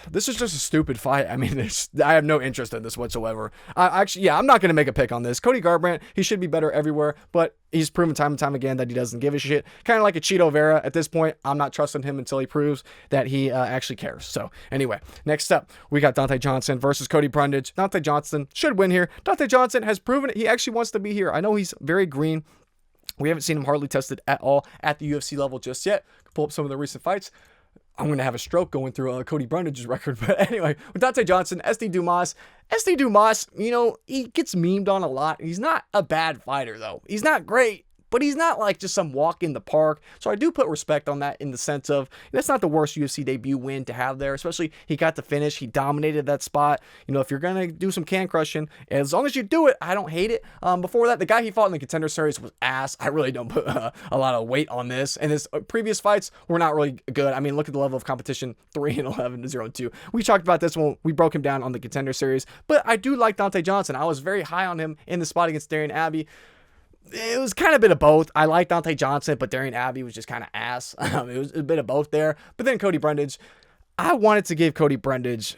This is just a stupid fight. I mean, I have no interest in this whatsoever. I'm not going to make a pick on this. Cody Garbrandt, he should be better everywhere, but he's proven time and time again that he doesn't give a shit. Kind of like a Cheeto Vera at this point. I'm not trusting him until he proves that he actually cares. So anyway, next up, we got Donte Johnson versus Cody Brundage. Donte Johnson should win here. Donte Johnson has proven it. He actually wants to be here. I know he's very green. We haven't seen him hardly tested at all at the UFC level just yet. Pull up some of the recent fights. I'm going to have a stroke going through Cody Brundage's record. But anyway, with Donte Johnson, SD Dumas, he gets memed on a lot. He's not a bad fighter, though. He's not great, but he's not like just some walk in the park. So I do put respect on that in the sense of that's not the worst UFC debut win to have there, especially he got the finish. He dominated that spot. You know, if you're going to do some can crushing, as long as you do it, I don't hate it. Before that, the guy he fought in the Contender Series was ass. I really don't put a lot of weight on this. And his previous fights were not really good. I mean, look at the level of competition, 3-11 to 0-2. We talked about this when we broke him down on the Contender Series, but I do like Donte Johnson. I was very high on him in the spot against Darian Abbey. It was kind of a bit of both. I like Donte Johnson, but Darian Abbey was just kind of ass. It was a bit of both there. But then Cody Brundage, I wanted to give Cody Brundage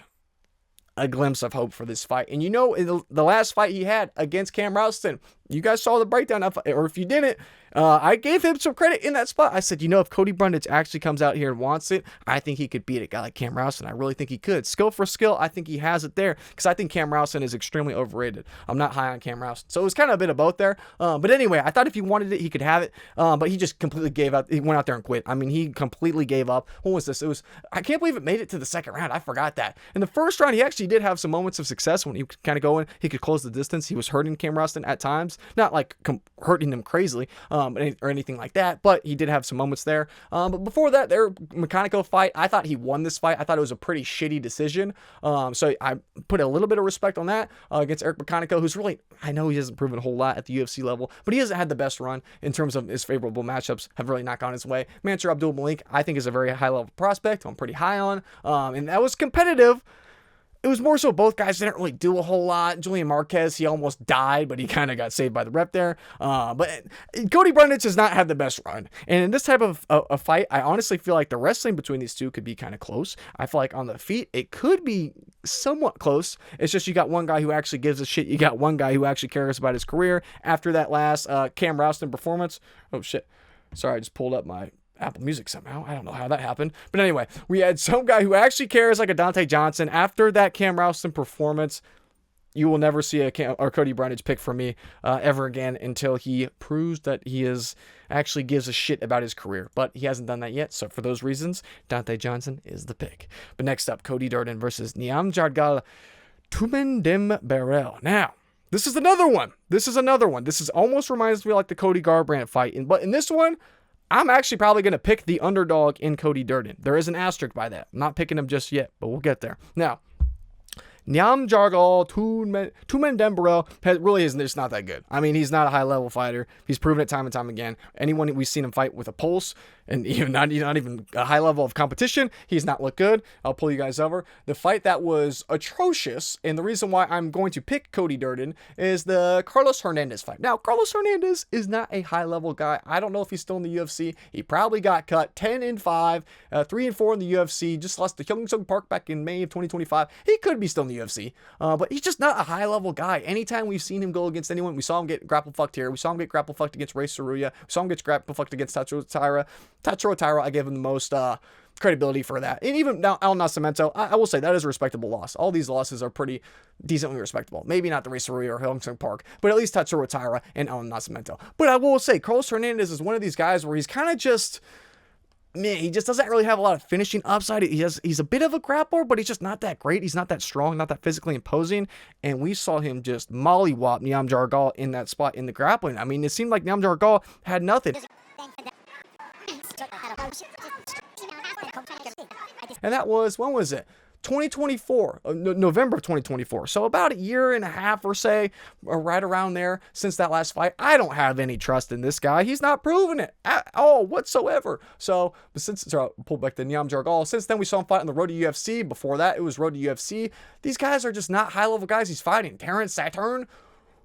a glimpse of hope for this fight. And you know, in the last fight he had against Cam Rouston, you guys saw the breakdown of, or if you didn't, I gave him some credit in that spot. I said, you know, if Cody Brundage actually comes out here and wants it, I think he could beat a guy like Cam Rouston. I really think he could. Skill for skill, I think he has it there, because I think Cam Rouston is extremely overrated. I'm not high on Cam Rouston. So it was kind of a bit of both there. But anyway, I thought if he wanted it, he could have it. But he just completely gave up. He went out there and quit. I mean, he completely gave up. What was this? I can't believe it made it to the second round. I forgot that. In the first round, he actually did have some moments of success when he could kind of go in. He could close the distance. He was hurting Cam Rouston at times. Not like hurting him crazily or anything like that, but he did have some moments there. But before that, their Mechanico fight, I thought he won this fight. I thought it was a pretty shitty decision. So I put a little bit of respect on that against Eric Mechanico, who's really, I know he hasn't proven a whole lot at the UFC level, but he hasn't had the best run in terms of his favorable matchups have really not gone his way. Mansour Abdul Malik, I think, is a very high level prospect. I'm pretty high on, and that was competitive. It was more so both guys didn't really do a whole lot. Julian Marquez, he almost died, but he kind of got saved by the rep there. But Cody Brundage has not had the best run. And in this type of a fight, I honestly feel like the wrestling between these two could be kind of close. I feel like on the feet, it could be somewhat close. It's just you got one guy who actually gives a shit. You got one guy who actually cares about his career. After that last Cam Rouston performance, oh shit. Sorry, I just pulled up my Apple Music somehow. I don't know how that happened. But anyway, we had some guy who actually cares like a Donte Johnson. After that Cam Rouston performance, you will never see a Cody Brundage pick from me ever again until he proves that he actually gives a shit about his career. But he hasn't done that yet. So for those reasons, Donte Johnson is the pick. But next up, Cody Durden versus Nyamjargal Tumendemberel. Now, this is another one. This almost reminds me like the Cody Garbrandt fight. But in this one, I'm actually probably going to pick the underdog in Cody Durden. There is an asterisk by that. I'm not picking him just yet, but we'll get there. Now, Nyamjargal Tumendemberel really isn't just not that good. I mean, he's not a high-level fighter. He's proven it time and time again. Anyone we've seen him fight with a pulse, and even not even a high level of competition, he's not looked good. I'll pull you guys over. The fight that was atrocious, and the reason why I'm going to pick Cody Durden is the Carlos Hernandez fight. Now, Carlos Hernandez is not a high-level guy. I don't know if he's still in the UFC. He probably got cut 10-5, 3-4 in the UFC. Just lost to Hyung Park back in May of 2025. He could be still in the UFC, but he's just not a high-level guy. Anytime we've seen him go against anyone, we saw him get grapple-fucked here. We saw him get grapple-fucked against Ray Saruya. We saw him get grapple-fucked against Tatsuro Taira, I give him the most credibility for that. And even now, Al Nascimento, I will say that is a respectable loss. All these losses are pretty decently respectable. Maybe not the Ray Saruya or Hyung Park, but at least Tatsuro Taira and Al Nascimento. But I will say, Carlos Hernandez is one of these guys where he's kind of just... Man, he just doesn't really have a lot of finishing upside. He's a bit of a grappler, but he's just not that great. He's not that strong, not that physically imposing. And we saw him just mollywop Nyamjargal in that spot in the grappling. I mean, it seemed like Nyamjargal had nothing. And that was, when was it? 2024, November of 2024. So about a year and a half or so, or right around there since that last fight. I don't have any trust in this guy. He's not proven it at all whatsoever. So, pull back to Nyamjargal. Since then, we saw him fight on the road to UFC. Before that, it was road to UFC. These guys are just not high-level guys he's fighting. Terrence Saturn,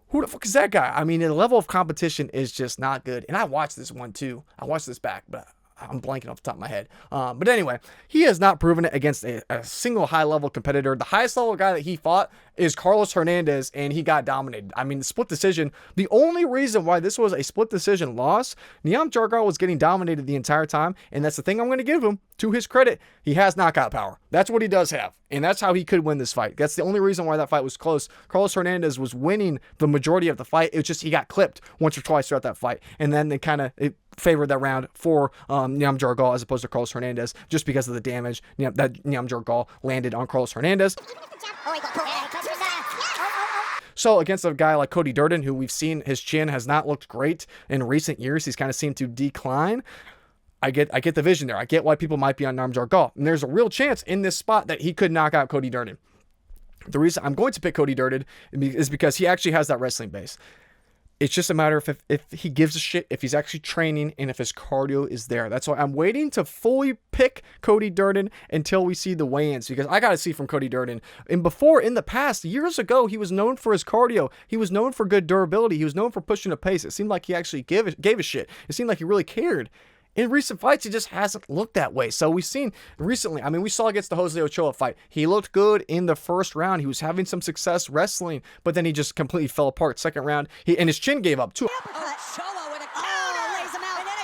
who the fuck is that guy? I mean, the level of competition is just not good. And I watched this one too. I watched this back, but I'm blanking off the top of my head. But anyway, he has not proven it against a single high-level competitor. The highest-level guy that he fought is Carlos Hernandez, and he got dominated. I mean, the split decision, the only reason why this was a split decision loss, Nyamjargal was getting dominated the entire time, and that's the thing I'm going to give him. To his credit, he has knockout power. That's what he does have, and that's how he could win this fight. That's the only reason why that fight was close. Carlos Hernandez was winning the majority of the fight. It was just he got clipped once or twice throughout that fight, and then they kind of favored that round for Nyamjargal as opposed to Carlos Hernandez just because of the damage that Nyamjargal landed on Carlos Hernandez. So against a guy like Cody Durden, who we've seen his chin has not looked great in recent years, he's kind of seemed to decline. I get the vision there. I get why people might be on Nyamjargal. And there's a real chance in this spot that he could knock out Cody Durden. The reason I'm going to pick Cody Durden is because he actually has that wrestling base. It's just a matter of if he gives a shit, if he's actually training, and if his cardio is there. That's why I'm waiting to fully pick Cody Durden until we see the weigh-ins, because I got to see from Cody Durden. And before, in the past, years ago, he was known for his cardio. He was known for good durability. He was known for pushing a pace. It seemed like he actually gave a shit. It seemed like he really cared. In recent fights, he just hasn't looked that way. So we've seen recently, I mean, we saw against the Jose Ochoa fight. He looked good in the first round. He was having some success wrestling, but then he just completely fell apart. Second round, and his chin gave up too.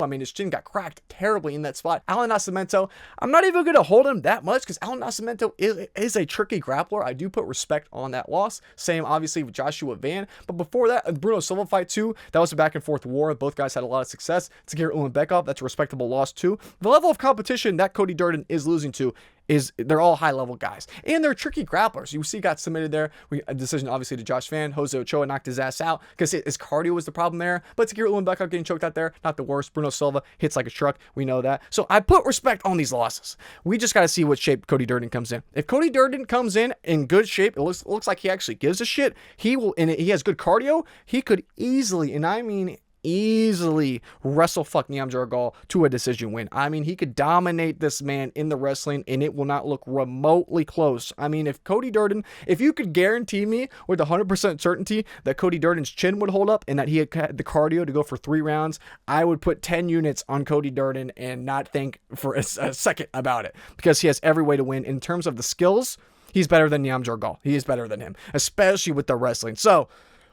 I mean, his chin got cracked terribly in that spot. Alan Nascimento, I'm not even going to hold him that much because Alan Nascimento is a tricky grappler. I do put respect on that loss. Same, obviously, with Joshua Van. But before that, the Brunno Silva fight, too, that was a back-and-forth war. Both guys had a lot of success. Tagir Ulanbekov, that's a respectable loss, too. The level of competition that Cody Durden is losing to they're all high-level guys. And they're tricky grapplers. You see got submitted there. A decision, obviously, to Josh Van. Jose Ochoa knocked his ass out because his cardio was the problem there. But Tagir Ulanbekov getting choked out there, not the worst. Brunno Silva hits like a truck. We know that. So I put respect on these losses. We just got to see what shape Cody Durden comes in. If Cody Durden comes in good shape, it looks like he actually gives a shit. He will, and he has good cardio. He could easily, and I mean easily, wrestle fuck Nyamjargal to a decision win. I mean, he could dominate this man in the wrestling, and it will not look remotely close. I mean, if you could guarantee me with 100% certainty that Cody Durden's chin would hold up and that he had the cardio to go for 3 rounds, I would put 10 units on Cody Durden and not think for a second about it, because he has every way to win. In terms of the skills, he's better than Nyamjargal. He is better than him, especially with the wrestling. So,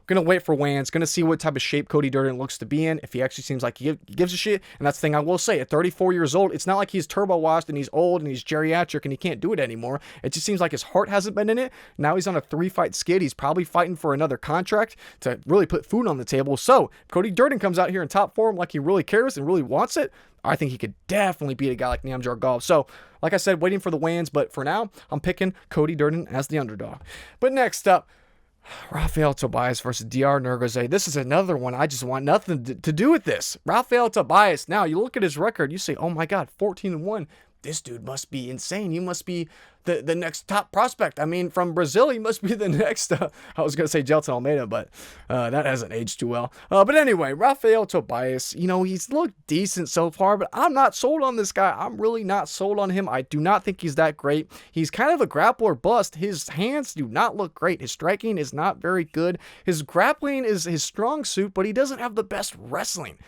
gonna wait for weigh-ins, gonna see what type of shape Cody Durden looks to be in, if he actually seems like he gives a shit. And that's the thing I will say, at 34 years old, it's not like he's turbo washed and he's old and he's geriatric and he can't do it anymore. It just seems like his heart hasn't been in it. Now he's on a 3-fight skid. He's probably fighting for another contract to really put food on the table. So if Cody Durden comes out here in top form like he really cares and really wants it, I think he could definitely beat a guy like Nyamjargal. So, like I said, waiting for the weigh-ins, but for now, I'm picking Cody Durden as the underdog. But next up, Rafael Tobias versus Diyar Nurgozhay. This is another one. I just want nothing to do with this. Rafael Tobias. Now, you look at his record, you say, oh my God, 14-1. This dude must be insane. He must be the next top prospect. I mean, from Brazil, he must be the next, I was going to say Gelton Almeida, but that hasn't aged too well. But anyway, Rafael Tobias, he's looked decent so far, but I'm not sold on this guy. I'm really not sold on him. I do not think he's that great. He's kind of a grappler bust. His hands do not look great. His striking is not very good. His grappling is his strong suit, but he doesn't have the best wrestling.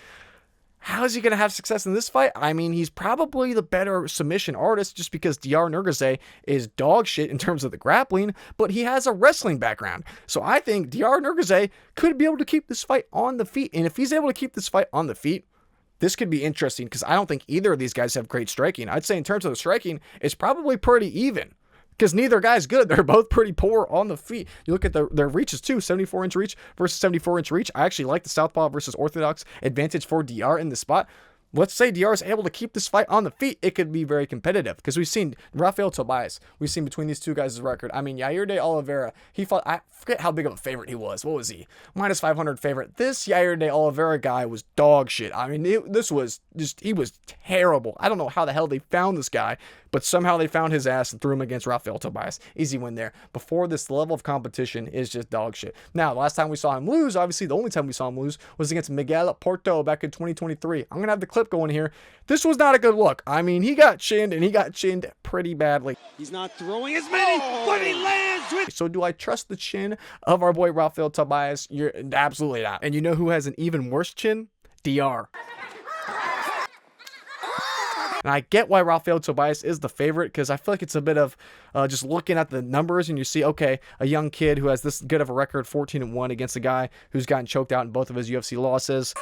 How is he going to have success in this fight? I mean, he's probably the better submission artist just because Diyar Nurgozhay is dog shit in terms of the grappling, but he has a wrestling background. So I think Diyar Nurgozhay could be able to keep this fight on the feet. And if he's able to keep this fight on the feet, this could be interesting because I don't think either of these guys have great striking. I'd say in terms of the striking, it's probably pretty even, because neither guy's good. They're both pretty poor on the feet. You look at their reaches too, 74-inch reach versus 74-inch reach. I actually like the southpaw versus orthodox advantage for Diyar in this spot. Let's say Diyar is able to keep this fight on the feet. It could be very competitive because we've seen Rafael Tobias. We've seen between these two guys' record. I mean, Yair de Oliveira, he fought, I forget how big of a favorite he was. What was he? Minus 500 favorite. This Yair de Oliveira guy was dog shit. I mean, he was terrible. I don't know how the hell they found this guy, but somehow they found his ass and threw him against Rafael Tobias. Easy win there. Before, this level of competition is just dog shit. Now, the last time we saw him lose, obviously the only time we saw him lose was against Miguel Porto back in 2023. I'm going to have the clip going here. This was not a good look. I mean, he got chinned, and he got chinned pretty badly. He's not throwing as many, but he lands with... So do I trust the chin of our boy Rafael Tobias? You're absolutely not. And you know who has an even worse chin? Diyar. And I get why Rafael Tobias is the favorite, because I feel like it's a bit of just looking at the numbers and you see, okay, a young kid who has this good of a record, 14-1 against a guy who's gotten choked out in both of his UFC losses.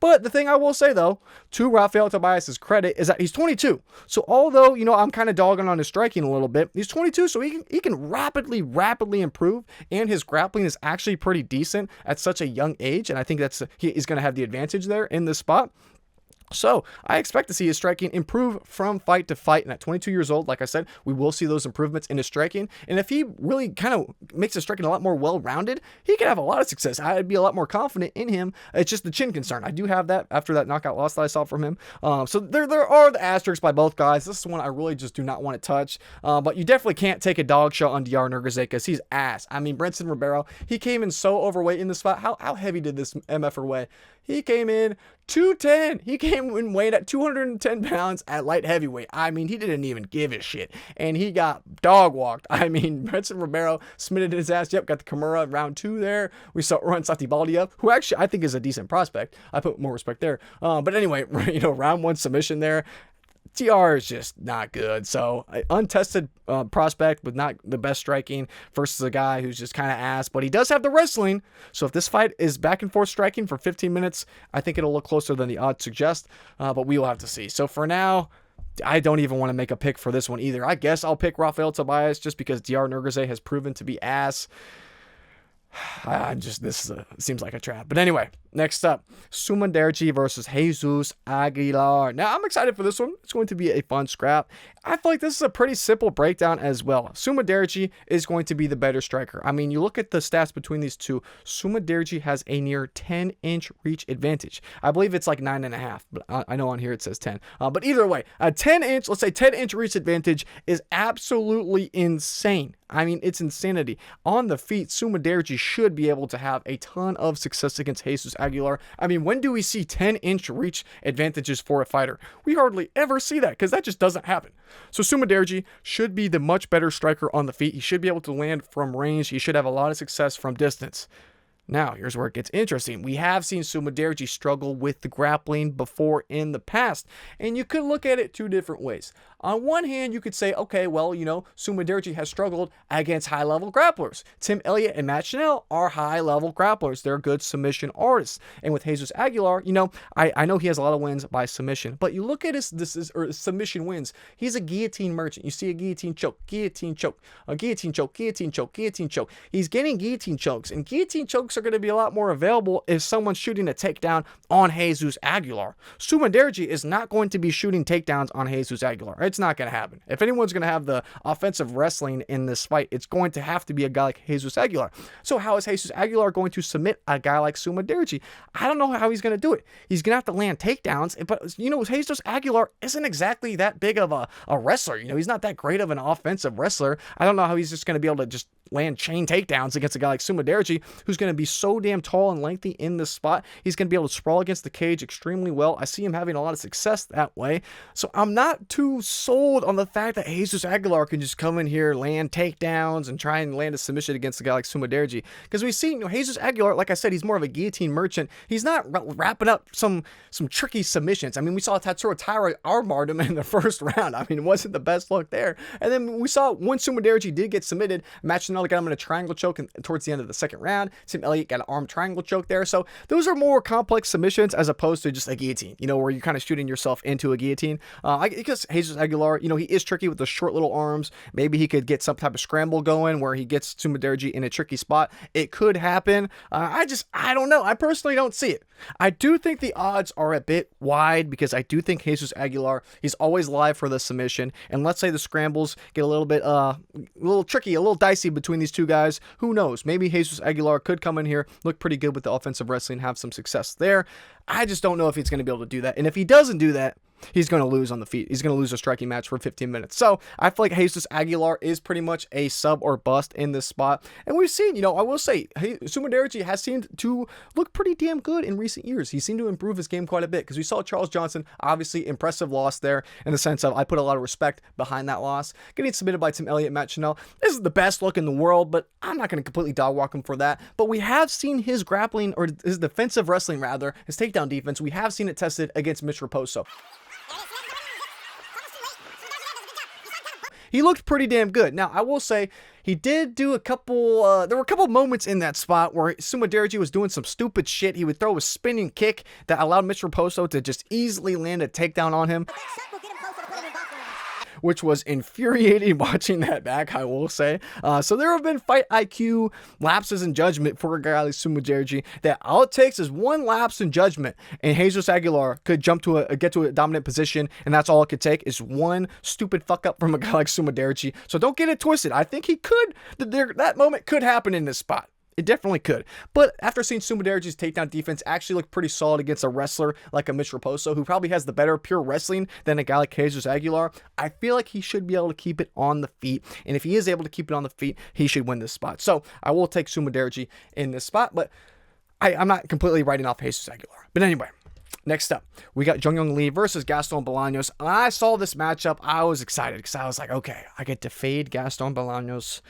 But the thing I will say, though, to Rafael Tobias' credit, is that he's 22. So although, I'm kind of dogging on his striking a little bit, he's 22, so he can rapidly improve, and his grappling is actually pretty decent at such a young age, and I think he's going to have the advantage there in this spot. So I expect to see his striking improve from fight to fight. And at 22 years old, like I said, we will see those improvements in his striking. And if he really kind of makes his striking a lot more well-rounded, he could have a lot of success. I'd be a lot more confident in him. It's just the chin concern. I do have that after that knockout loss that I saw from him. So there are the asterisks by both guys. This is one I really just do not want to touch. But you definitely can't take a dog shot on Diyar Nurgozhay because he's ass. I mean, Brunson Ribeiro, he came in so overweight in this fight. How heavy did this MFer weigh? He came in 210. He came in weight at 210 pounds at light heavyweight. I mean, he didn't even give a shit. And he got dog walked. I mean, Brunson Ribeiro submitted his ass. Yep, got the Kimura round 2 there. We saw Ron Satibaldia, who actually I think is a decent prospect. I put more respect there. But anyway, round 1 submission there. Diyar is just not good. So untested prospect with not the best striking versus a guy who's just kind of ass, but he does have the wrestling. So if this fight is back and forth striking for 15 minutes, I think it'll look closer than the odds suggest, but we will have to see. So for now, I don't even want to make a pick for this one either. I guess I'll pick Rafael Tobias just because Diyar Nurgozhay has proven to be ass. Seems like a trap. But anyway, next up, Sumudaerji versus Jesus Aguilar. Now, I'm excited for this one. It's going to be a fun scrap. I feel like this is a pretty simple breakdown as well. Sumudaerji is going to be the better striker. I mean, you look at the stats between these two. Sumudaerji has a near 10-inch reach advantage. I believe it's like 9.5, but I know on here it says 10. But either way, a 10-inch, let's say 10-inch reach advantage is absolutely insane. I mean, it's insanity. On the feet, Sumudaerji should be able to have a ton of success against Jesus Aguilar. I mean, when do we see 10-inch reach advantages for a fighter? We hardly ever see that because that just doesn't happen. So Sumudaerji should be the much better striker on the feet. He should be able to land from range. He should have a lot of success from distance. Now, here's where it gets interesting. We have seen Sumudaerji struggle with the grappling before in the past, and you could look at it 2 different ways. On one hand, you could say, okay, well, Sumudaerji has struggled against high-level grapplers. Tim Elliott and Matt Chanel are high-level grapplers. They're good submission artists. And with Jesus Aguilar, I know he has a lot of wins by submission, but you look at his submission wins. He's a guillotine merchant. You see a guillotine choke, guillotine choke, a guillotine choke, guillotine choke, guillotine choke. He's getting guillotine chokes, and guillotine chokes are going to be a lot more available if someone's shooting a takedown on Jesus Aguilar. Sumudaerji is not going to be shooting takedowns on Jesus Aguilar. It's not going to happen. If anyone's going to have the offensive wrestling in this fight, it's going to have to be a guy like Jesus Aguilar. So how is Jesus Aguilar going to submit a guy like Sumudaerji? I don't know how he's going to do it. He's going to have to land takedowns, but Jesus Aguilar isn't exactly that big of a wrestler. He's not that great of an offensive wrestler. I don't know how he's just going to be able to just land chain takedowns against a guy like Sumudaerji, who's going to be so damn tall and lengthy in this spot. He's going to be able to sprawl against the cage extremely well. I see him having a lot of success that way. So I'm not too sold on the fact that Jesus Aguilar can just come in here, land takedowns, and try and land a submission against a guy like Sumudaerji. Because we've seen Jesus Aguilar, like I said, he's more of a guillotine merchant. He's not wrapping up some tricky submissions. I mean, we saw Tatsuro Taira armbarred him in the first round. I mean, it wasn't the best look there. And then we saw when Sumudaerji did get submitted, Matt Chanel got him in a triangle choke towards the end of the second round. Tim Elliott got an arm triangle choke there. So those are more complex submissions as opposed to just a guillotine, where you're kind of shooting yourself into a guillotine. Because Jesus Aguilar, he is tricky with the short little arms. Maybe he could get some type of scramble going where he gets Sumudaerji in a tricky spot. It could happen. I don't know. I personally don't see it. I do think the odds are a bit wide because I do think Jesus Aguilar, he's always live for the submission. And let's say the scrambles get a little bit, a little tricky, a little dicey between these two guys. Who knows? Maybe Jesus Aguilar could come in here, look pretty good with the offensive wrestling, have some success there. I just don't know if he's going to be able to do that. And if he doesn't do that, he's going to lose on the feet. He's going to lose a striking match for 15 minutes. So I feel like Jesus Aguilar is pretty much a sub or bust in this spot. And we've seen, I will say, Sumudaerji has seemed to look pretty damn good in recent years. He seemed to improve his game quite a bit because we saw Charles Johnson, obviously impressive loss there in the sense of I put a lot of respect behind that loss. Getting submitted by Tim Elliott, Matt Chanel. This is the best look in the world, but I'm not going to completely dog walk him for that. But we have seen his grappling, or his defensive wrestling rather, his takedown defense. We have seen it tested against Mitch Raposo. He looked pretty damn good. Now, I will say, he did do a couple, there were a couple moments in that spot where Sumudaerji was doing some stupid shit. He would throw a spinning kick that allowed Mitch Raposo to just easily land a takedown on him. which was infuriating watching that back, I will say. So there have been fight IQ lapses in judgment for a guy like Sumudaerji that all it takes is one lapse in judgment, and Jesus Aguilar could get to a dominant position, and that's all it could take is one stupid fuck up from a guy like Sumudaerji. So don't get it twisted. I think he could, that moment could happen in this spot. It definitely could. But after seeing Sumudaerji's takedown defense actually look pretty solid against a wrestler like a Mitch Raposo, who probably has the better pure wrestling than a guy like Jesus Aguilar, I feel like he should be able to keep it on the feet. And if he is able to keep it on the feet, he should win this spot. So I will take Sumudaerji in this spot, but I'm not completely writing off Jesus Aguilar. But anyway, next up, we got Jeong versus Gaston Bolaños. When I saw this matchup, I was excited because I was like, okay, I get to fade Gaston Bolaños.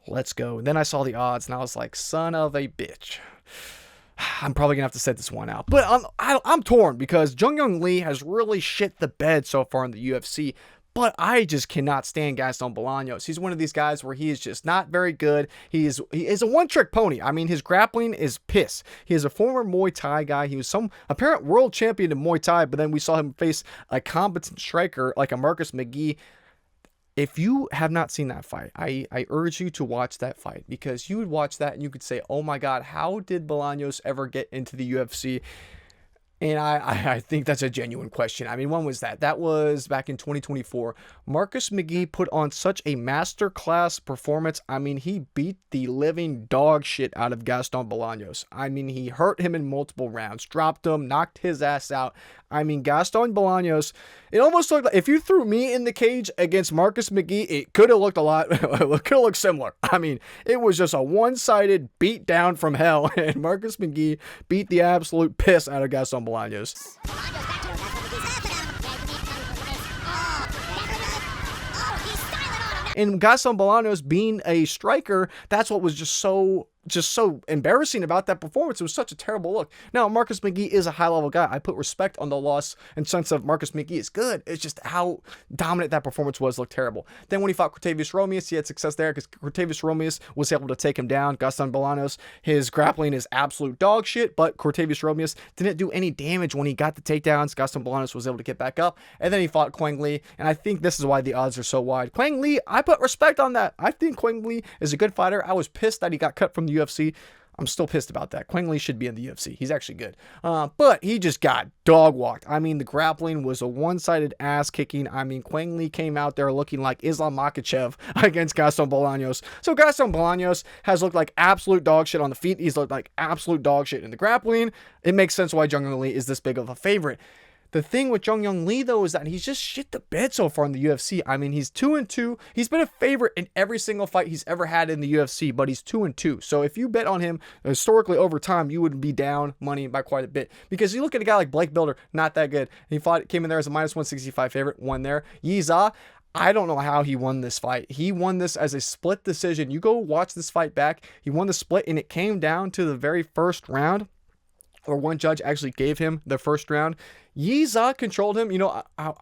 Let's go. And then I saw the odds and I was like, son of a bitch. I'm probably going to have to set this one out. But I'm torn because Jeong Lee has really shit the bed so far in the UFC. But I just cannot stand Gaston Bolaños. He's one of these guys where he is just not very good. He is a one-trick pony. I mean, his grappling is piss. He is a former Muay Thai guy. He was some apparent world champion in Muay Thai, but then we saw him face a competent striker like a Marcus McGee. If you have not seen that fight, I urge you to watch that fight, because you would watch that and you could say, oh my God, how did Bolaños ever get into the UFC? And I think that's a genuine question. I mean, when was that? That was back in 2024. Marcus McGee put on such a masterclass performance. I mean, he beat the living dog shit out of Gaston Bolaños. I mean, he hurt him in multiple rounds, dropped him, knocked his ass out. I mean, Gaston Bolaños, it almost looked like if you threw me in the cage against Marcus McGee, it could have looked it could have looked similar. I mean, it was just a one-sided beat down from hell, and Marcus McGee beat the absolute piss out of Gaston Bolaños. And Gaston Bolaños being a striker, that's what was just so embarrassing about that performance. It was such a terrible look. Now, Marcus McGee is a high-level guy. I put respect on the loss in sense of Marcus McGee is good. It's just how dominant that performance was looked terrible. Then when he fought Cortavius Romeus, he had success there because Cortavius Romeus was able to take him down. Gaston Bolaños, his grappling is absolute dog shit, but Cortavius Romeus didn't do any damage when he got the takedowns. Gaston Bolaños was able to get back up, and then he fought Quang Le, and I think this is why the odds are so wide. Quang Le, I put respect on that. I think Quang Le is a good fighter. I was pissed that he got cut from the UFC. I'm still pissed about that. Quang Le should be in the UFC. He's actually good. But he just got dog walked. I mean, the grappling was a one-sided ass kicking. I mean, Quang Le came out there looking like Islam Makhachev against Gaston Bolaños. So Gaston Bolaños has looked like absolute dog shit on the feet. He's looked like absolute dog shit in the grappling. It makes sense why Jeong Lee is this big of a favorite. The thing with Jeong Lee, though, is that he's just shit the bed so far in the UFC. I mean, he's 2-2. He's been a favorite in every single fight he's ever had in the UFC, but he's 2-2. So if you bet on him historically over time, you would be down money by quite a bit. Because you look at a guy like Blake Builder, not that good. He came in there as a -165 favorite, won there. Yiza, I don't know how he won this fight. He won this as a split decision. You go watch this fight back. He won the split, and it came down to the very first round, or one judge actually gave him the first round. Yiza controlled him. You know, I'm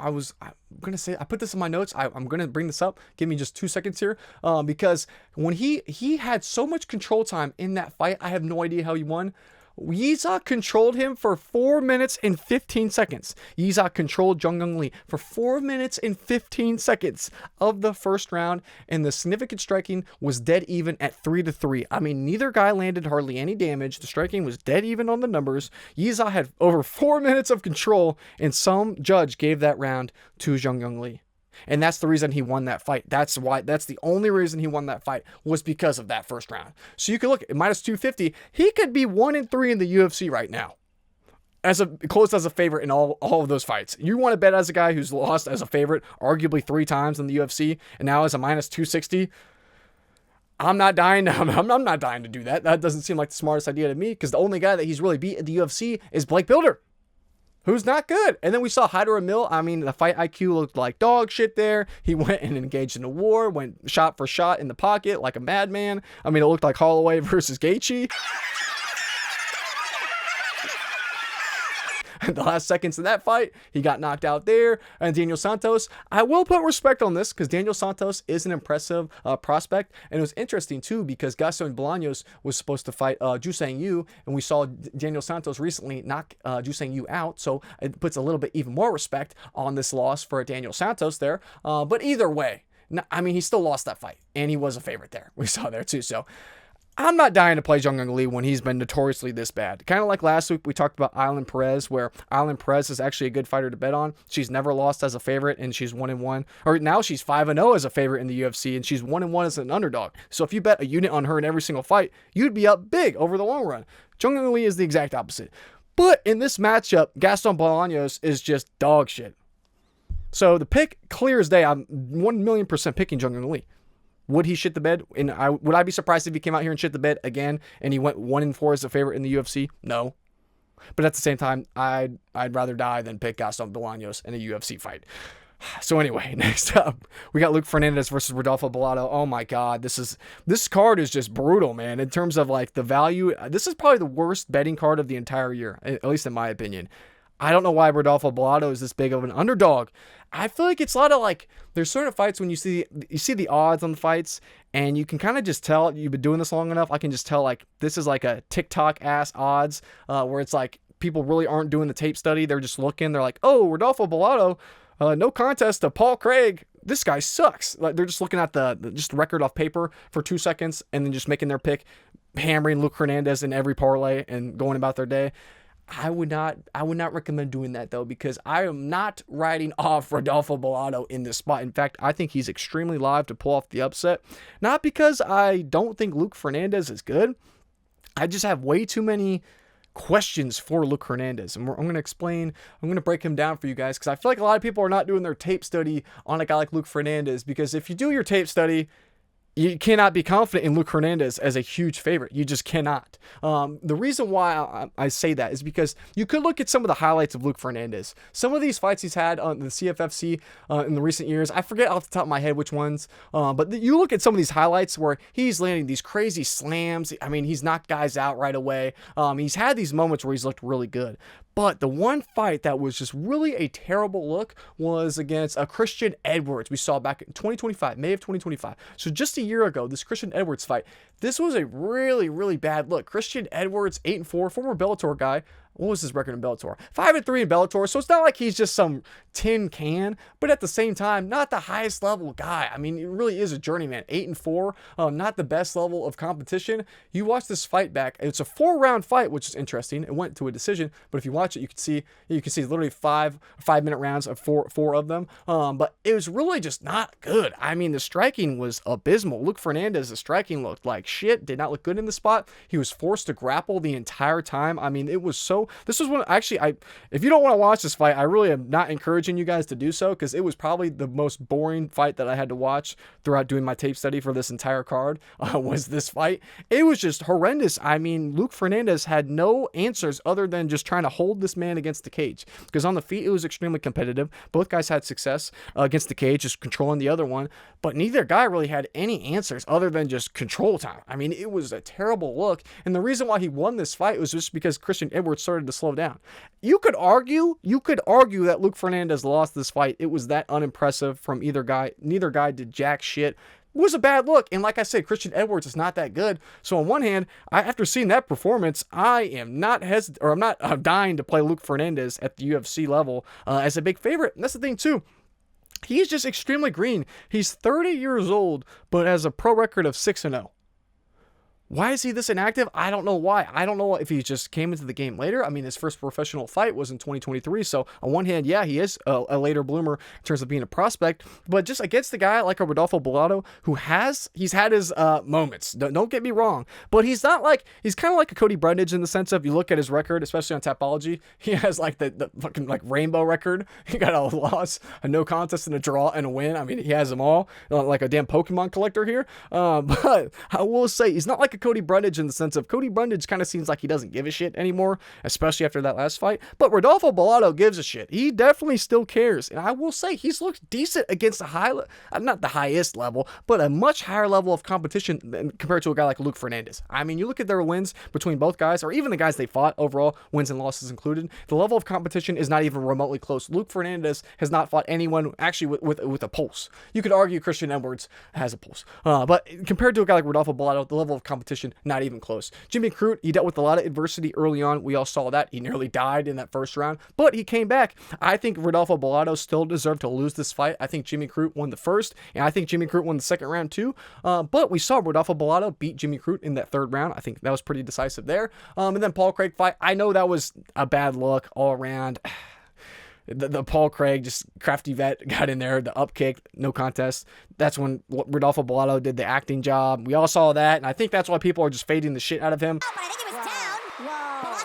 going to say, I put this in my notes. I'm going to bring this up. Give me just 2 seconds here. Because when he had so much control time in that fight, I have no idea how he won. Yiza controlled him for 4 minutes and 15 seconds. Yiza controlled Jeong Lee for 4 minutes and 15 seconds of the first round, and the significant striking was dead even at 3-3. I mean, neither guy landed hardly any damage. The striking was dead even on the numbers. Yiza had over 4 minutes of control, and some judge gave that round to Jeong Lee. And that's the reason he won that fight. That's the only reason he won that fight, was because of that first round. So you could look at -250. He could be 1-3 in the UFC right now, close as a favorite in all of those fights. You want to bet as a guy who's lost as a favorite arguably 3 times in the UFC and now is a -260. I'm not dying to do that. That doesn't seem like the smartest idea to me, because the only guy that he's really beat in the UFC is Blake Builder, who's not good. And then we saw Hyder Emil. I mean, the fight IQ looked like dog shit there. He went and engaged in a war, went shot for shot in the pocket like a madman. I mean, it looked like Holloway versus Gaethje. the last seconds of that fight. He got knocked out there. And Daniel Santos, I will put respect on this because Daniel Santos is an impressive prospect. And it was interesting too because Gaston Bolaños was supposed to fight Jusang Yu, and we saw Daniel Santos recently knock Jusang Yu out. So it puts a little bit even more respect on this loss for Daniel Santos there. But either way, I mean, he still lost that fight, and he was a favorite there. We saw there too. So I'm not dying to play Jeong Lee when he's been notoriously this bad. Kind of like last week, we talked about Island Perez, where Island Perez is actually a good fighter to bet on. She's never lost as a favorite, and she's 1-1. Or now she's 5-0 as a favorite in the UFC, and she's 1-1 as an underdog. So if you bet a unit on her in every single fight, you'd be up big over the long run. Jeong Lee is the exact opposite. But in this matchup, Gaston Bolaños is just dog shit. So the pick, clear as day, I'm 1,000,000% picking Jeong Lee. Would he shit the bed? And would I be surprised if he came out here and shit the bed again and he went 1-4 as a favorite in the UFC? No. But at the same time, I'd rather die than pick Gaston Bolaños in a UFC fight. So anyway, next up, we got Luke Fernandez versus Rodolfo Bellato. Oh my God, this card is just brutal, man. In terms of like the value, this is probably the worst betting card of the entire year, at least in my opinion. I don't know why Rodolfo Bellato is this big of an underdog. I feel like it's a lot of like, there's certain fights when you see the odds on the fights and you can kind of just tell, you've been doing this long enough, I can just tell like this is like a TikTok ass odds where it's like people really aren't doing the tape study. They're just looking, they're like, oh, Rodolfo Bellato, no contest to Paul Craig. This guy sucks. Like they're just looking at the record off paper for 2 seconds and then just making their pick, hammering Luke Hernandez in every parlay and going about their day. I would not recommend doing that though, because I am not writing off Rodolfo Bellato in this spot. In fact, I think he's extremely live to pull off the upset. Not because I don't think Luke Fernandez is good. I just have way too many questions for Luke Hernandez. And I'm going to explain, I'm going to break him down for you guys because I feel like a lot of people are not doing their tape study on a guy like Luke Fernandez, because if you do your tape study, you cannot be confident in Luke Hernandez as a huge favorite. You just cannot. The reason why I say that is because you could look at some of the highlights of Luke Fernandez. Some of these fights he's had on the CFFC in the recent years, I forget off the top of my head which ones, but you look at some of these highlights where he's landing these crazy slams. I mean, he's knocked guys out right away. He's had these moments where he's looked really good. But the one fight that was just really a terrible look was against a Christian Edwards we saw back in 2025, May of 2025. So just a year ago, this Christian Edwards fight, this was a really, really bad look. Christian Edwards, 8-4, former Bellator guy. What was his record in Bellator? 5-3 in Bellator. So it's not like he's just some tin can, but at the same time, not the highest level guy. I mean, it really is a journeyman. 8-4, not the best level of competition. You watch this fight back. It's a 4-round fight, which is interesting. It went to a decision, but if you watch it, you can see literally 5-minute rounds of four of them. But it was really just not good. I mean, the striking was abysmal. Luke Fernandez, the striking looked like shit. Did not look good in the spot. He was forced to grapple the entire time. I mean, it was so. This was one, actually, if you don't want to watch this fight, I really am not encouraging you guys to do so, because it was probably the most boring fight that I had to watch throughout doing my tape study for this entire card, was this fight. It was just horrendous. I mean, Luke Fernandez had no answers other than just trying to hold this man against the cage, because on the feet, it was extremely competitive. Both guys had success against the cage, just controlling the other one, but neither guy really had any answers other than just control time. I mean, it was a terrible look, and the reason why he won this fight was just because Christian Edwards started to slow down. You could argue that Luke Fernandez lost this fight. It was that unimpressive from either guy. Neither guy did jack shit. It was a bad look. And like I said, Christian Edwards is not that good. So on one hand, after seeing that performance, I am not I'm not dying to play Luke Fernandez at the UFC level as a big favorite. And that's the thing too. He's just extremely green. He's 30 years old, but has a pro record of 6-0. Why is he this inactive? I don't know why. I don't know if he just came into the game later. I mean, his first professional fight was in 2023. So on one hand, yeah, he is a later bloomer in terms of being a prospect. But just against the guy like a Rodolfo Bellato, he's had his moments. Don't get me wrong. But he's kind of like a Cody Brundage in the sense of, you look at his record, especially on Tapology, he has like the fucking like rainbow record. He got a loss, a no contest, and a draw, and a win. I mean, he has them all, like a damn Pokemon collector here. But I will say, he's not like a Cody Brundage in the sense of Cody Brundage kind of seems like he doesn't give a shit anymore, especially after that last fight. But Rodolfo Bellato gives a shit. He definitely still cares. And I will say he's looked decent against not the highest level, but a much higher level of competition compared to a guy like Luke Fernandez. I mean, you look at their wins between both guys, or even the guys they fought overall, wins and losses included, the level of competition is not even remotely close. Luke Fernandez has not fought anyone actually with a pulse. You could argue Christian Edwards has a pulse. But compared to a guy like Rodolfo Bellato, the level of competition, not even close. Jimmy Crute, he dealt with a lot of adversity early on. We all saw that. He nearly died in that first round, but he came back. I think Rodolfo Bellato still deserved to lose this fight. I think Jimmy Crute won the first, and I think Jimmy Crute won the second round too. But we saw Rodolfo Bellato beat Jimmy Crute in that third round. I think that was pretty decisive there. And then Paul Craig fight. I know that was a bad look all around. The Paul Craig, just crafty vet, got in there, the up kick, no contest. That's when Rodolfo Bellato did the acting job. We all saw that, and I think that's why people are just fading the shit out of him. But I think he was down. Bellato was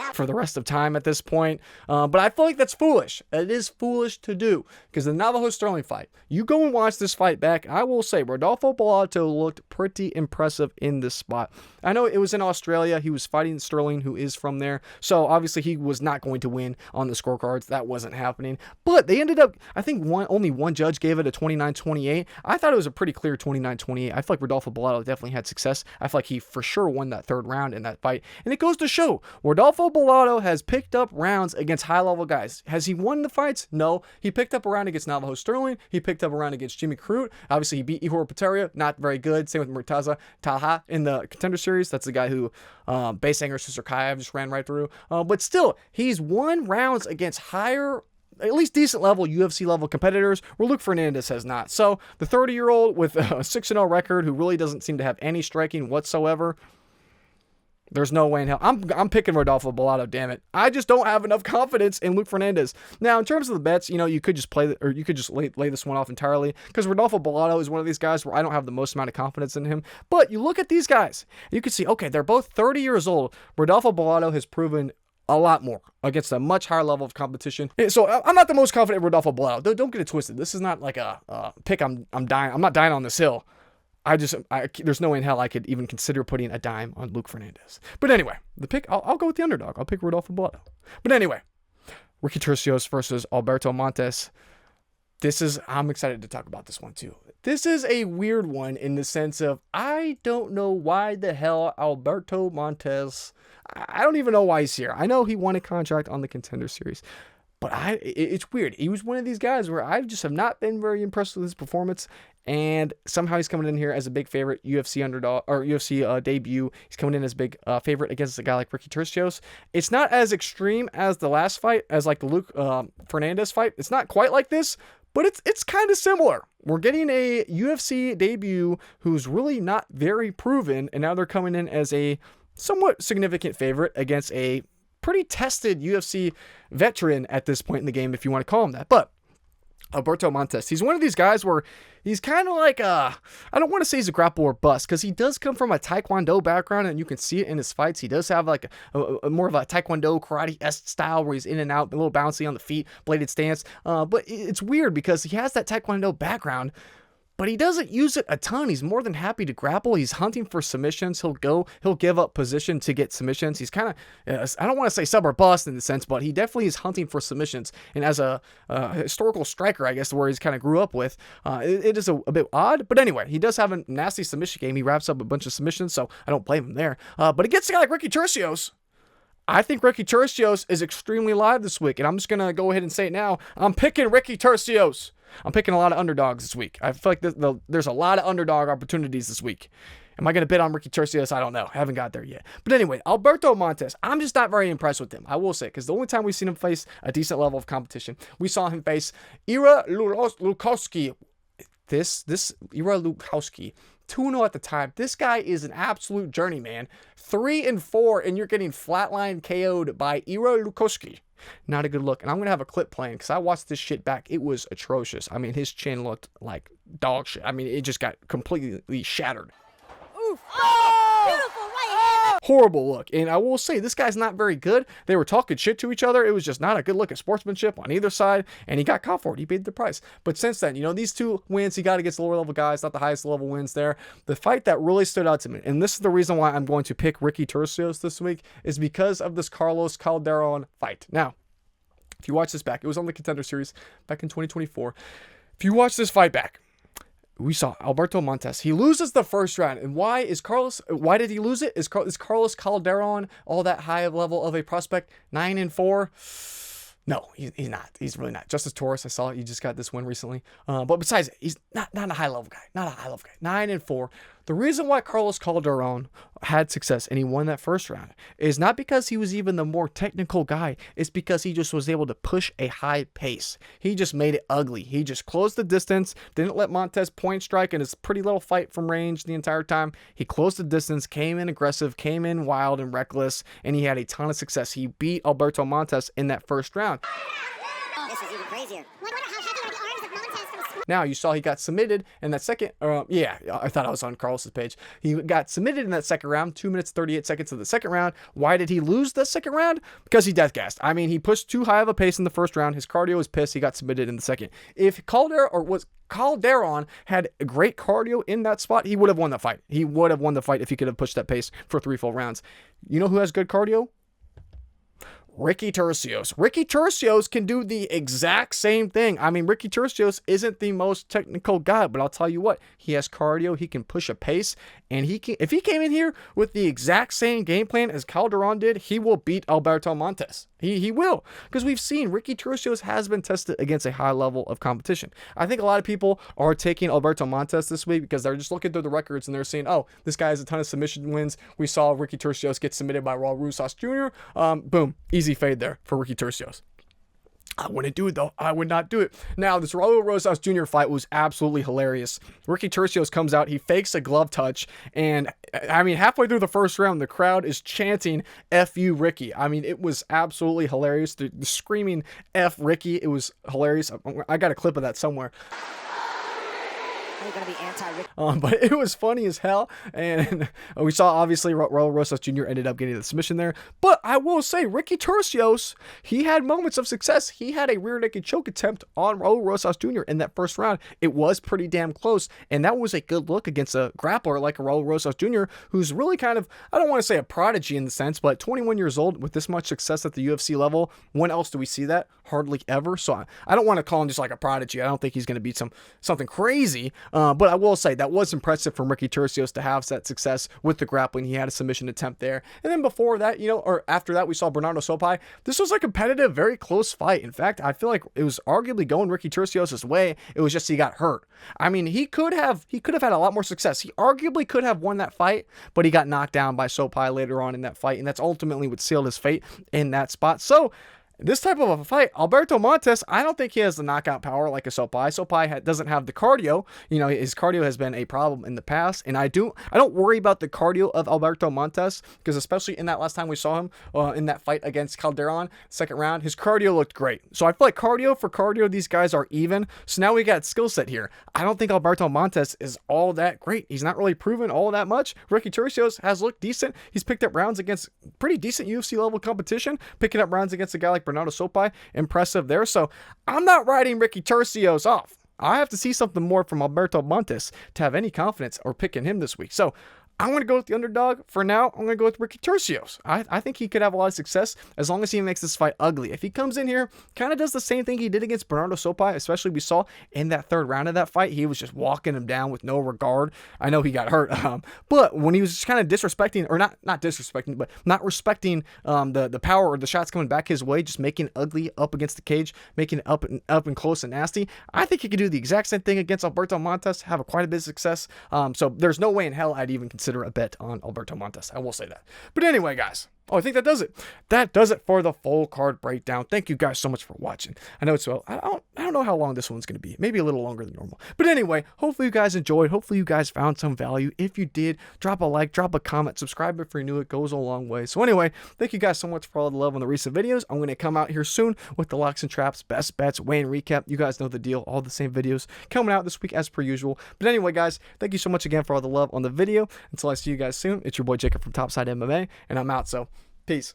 out. For the rest of time at this point. But I feel like that's foolish. It is foolish to do, because the Navajo Sterling fight, you go and watch this fight back, I will say Rodolfo Bellato looked pretty impressive in this spot. I know it was in Australia. He was fighting Sterling, who is from there. So obviously he was not going to win on the scorecards. That wasn't happening. But they ended up, I think only one judge gave it a 29-28. I thought it was a pretty clear 29-28. I feel like Rodolfo Bellato definitely had success. I feel like he for sure won that third round in that fight. And it goes to show, Rodolfo Bellato has picked up rounds against high-level guys. Has he won the fights? No. He picked up a round against Navajo Sterling. He picked up a round against Jimmy Crute. Obviously, he beat Ihor Potieria. Not very good. Same with Murtaza Talha in the Contender Series. That's the guy who Basehanger Sister Caio just ran right through. But still, he's won rounds against higher, at least decent level UFC level competitors, where Luke Fernandez has not. So the 30-year-old with a 6-0 record who really doesn't seem to have any striking whatsoever, there's no way in hell. I'm picking Rodolfo Bellato, damn it. I just don't have enough confidence in Luke Fernandez. Now, in terms of the bets, you could just you could just lay this one off entirely, because Rodolfo Bellato is one of these guys where I don't have the most amount of confidence in him. But you look at these guys, you can see, okay, they're both 30 years old. Rodolfo Bellato has proven a lot more against a much higher level of competition. So I'm not the most confident in Rodolfo Bellato. Don't get it twisted. This is not like a pick. I'm dying. I'm not dying on this hill. There's no way in hell I could even consider putting a dime on Luke Fernandez. But anyway, the pick, I'll go with the underdog. I'll pick Rodolfo Bellato. But anyway, Ricky Turcios versus Alberto Montes. I'm excited to talk about this one too. This is a weird one in the sense of, I don't know why the hell Alberto Montes, I don't even know why he's here. I know he won a contract on the Contender Series, but it's weird. He was one of these guys where I just have not been very impressed with his performance, and somehow he's coming in here as a big favorite UFC underdog, or UFC debut. He's coming in as a big favorite against a guy like Ricky Turcios. It's not as extreme as the last fight, as like the Luke Fernandez fight. It's not quite like this, but it's kind of similar. We're getting a UFC debut who's really not very proven, and now they're coming in as a somewhat significant favorite against a pretty tested UFC veteran at this point in the game, if you want to call him that. But Alberto Montes, he's one of these guys where he's kind of like I don't want to say he's a grappler or bust, because he does come from a Taekwondo background, and you can see it in his fights. He does have like a more of a Taekwondo karate-esque style where he's in and out, a little bouncy on the feet, bladed stance. But it's weird because he has that Taekwondo background, but he doesn't use it a ton. He's more than happy to grapple. He's hunting for submissions. He'll give up position to get submissions. He's kind of, I don't want to say sub or bust in the sense, but he definitely is hunting for submissions. And as a historical striker, I guess, where he's kind of grew up with, it is a bit odd. But anyway, he does have a nasty submission game. He wraps up a bunch of submissions, so I don't blame him there. But against a guy like Ricky Turcios, I think Ricky Turcios is extremely live this week. And I'm just going to go ahead and say it now. I'm picking Ricky Turcios. I'm picking a lot of underdogs this week. I feel like there's a lot of underdog opportunities this week. Am I going to bid on Ricky Turcios? I don't know. I haven't got there yet. But anyway, Alberto Montes, I'm just not very impressed with him, I will say, because the only time we've seen him face a decent level of competition, we saw him face Ira Lukowski. This Ira Lukowski, 2-0 at the time. This guy is an absolute journeyman. 3-4, and you're getting flatline KO'd by Ira Lukowski. Not a good look. And I'm going to have a clip playing because I watched this shit back. It was atrocious. I mean, his chin looked like dog shit. I mean, it just got completely shattered. Oof. Oh, beautiful right hand. horrible look. And I will say, this guy's not very good. They were talking shit to each other. It was just not a good look at sportsmanship on either side, and he got caught for it. He paid the price. But since then, these two wins he got against lower level guys, not the highest level wins there. The fight that really stood out to me, and this is the reason why I'm going to pick Ricky Turcios this week, is because of this Carlos Calderon fight. Now, if you watch this back, it was on the Contender Series back in 2024. If you watch this fight back, we saw Alberto Montes. He loses the first round. And why did he lose it? Is Carlos Calderon all that high level of a prospect? 9-4? No, he's not. He's really not. Justice Torres, I saw he just got this win recently. But besides, he's not a high level guy. Not a high level guy. 9-4. The reason why Carlos Calderon had success and he won that first round is not because he was even the more technical guy. It's because he just was able to push a high pace. He just made it ugly. He just closed the distance, didn't let Montes point strike in his pretty little fight from range the entire time. He closed the distance, came in aggressive, came in wild and reckless, and he had a ton of success. He beat Alberto Montes in that first round. This is even crazier. How heavy are the arms of Montes from Sp- Now, you saw he got submitted in that second. I thought I was on Carlos's page. He got submitted in that second round, 2 minutes, 38 seconds of the second round. Why did he lose the second round? Because he death gassed. I mean, he pushed too high of a pace in the first round. His cardio was pissed. He got submitted in the second. If Calderon had a great cardio in that spot, he would have won the fight. He would have won the fight if he could have pushed that pace for 3 full rounds. You know who has good cardio? Ricky Turcios. Ricky Turcios can do the exact same thing. I mean, Ricky Turcios isn't the most technical guy, but I'll tell you what, he has cardio, he can push a pace, and if he came in here with the exact same game plan as Calderon did, he will beat Alberto Montes. He will, because we've seen Ricky Turcios has been tested against a high level of competition. I think a lot of people are taking Alberto Montes this week because they're just looking through the records and they're saying, oh, this guy has a ton of submission wins. We saw Ricky Turcios get submitted by Raul Rosas Jr. Boom, easy fade there for Ricky Turcios. I wouldn't do it, though. I would not do it. Now, this Raul Rosas Jr. fight was absolutely hilarious. Ricky Turcios comes out, he fakes a glove touch, and I mean, halfway through the first round, the crowd is chanting, F you, Ricky. I mean, it was absolutely hilarious. The screaming F Ricky, it was hilarious. I got a clip of that somewhere. Gonna be anti-Ricky. But it was funny as hell, and we saw obviously Raul Rosas Jr. ended up getting the submission there. But I will say, Ricky Turcios, he had moments of success. He had a rear naked choke attempt on Raul Rosas Jr. in that first round. It was pretty damn close, and that was a good look against a grappler like Raul Rosas Jr., who's really kind of, I don't want to say a prodigy in the sense, but 21 years old with this much success at the UFC level. When else do we see that? Hardly ever. So I don't want to call him just like a prodigy. I don't think he's going to beat something crazy. But I will say that was impressive from Ricky Turcios to have that success with the grappling. He had a submission attempt there. And then before that, or after that, we saw Bernardo Sopai. This was a competitive, very close fight. In fact, I feel like it was arguably going Ricky Turcios' way. It was just he got hurt. I mean, he could have had a lot more success. He arguably could have won that fight, but he got knocked down by Sopai later on in that fight. And that's ultimately what sealed his fate in that spot. So, this type of a fight, Alberto Montes, I don't think he has the knockout power like a Sopai. Sopai doesn't have the cardio. His cardio has been a problem in the past, and I don't worry about the cardio of Alberto Montes, because especially in that last time we saw him in that fight against Calderon, second round, his cardio looked great. So I feel like cardio for cardio, these guys are even. So now we got skill set here. I don't think Alberto Montes is all that great. He's not really proven all that much. Ricky Turcios has looked decent. He's picked up rounds against pretty decent UFC level competition, picking up rounds against a guy like Bernardo Sopai, impressive there. So I'm not writing Ricky Turcios off. I have to see something more from Alberto Montes to have any confidence or picking him this week. So I'm going to go with the underdog. For now, I'm going to go with Ricky Turcios. I think he could have a lot of success as long as he makes this fight ugly. If he comes in here, kind of does the same thing he did against Bernardo Sopai, especially we saw in that third round of that fight, he was just walking him down with no regard. I know he got hurt, but when he was just kind of disrespecting, or not disrespecting, but not respecting the power or the shots coming back his way, just making it ugly up against the cage, making it up and close and nasty. I think he could do the exact same thing against Alberto Montes, have quite a bit of success. So there's no way in hell I'd even consider a bet on Alberto Montes. I will say that. But anyway, guys, Oh, I think that does it. That does it for the full card breakdown. Thank you guys so much for watching. I know it's well, I don't know how long this one's going to be. Maybe a little longer than normal. But anyway, hopefully you guys enjoyed. Hopefully you guys found some value. If you did, drop a like, drop a comment, subscribe if you're new. It goes a long way. So anyway, thank you guys so much for all the love on the recent videos. I'm going to come out here soon with the locks and traps, best bets, weigh-in recap. You guys know the deal. All the same videos coming out this week as per usual. But anyway, guys, thank you so much again for all the love on the video. Until I see you guys soon, it's your boy Jacob from Topside MMA, and I'm out. So peace.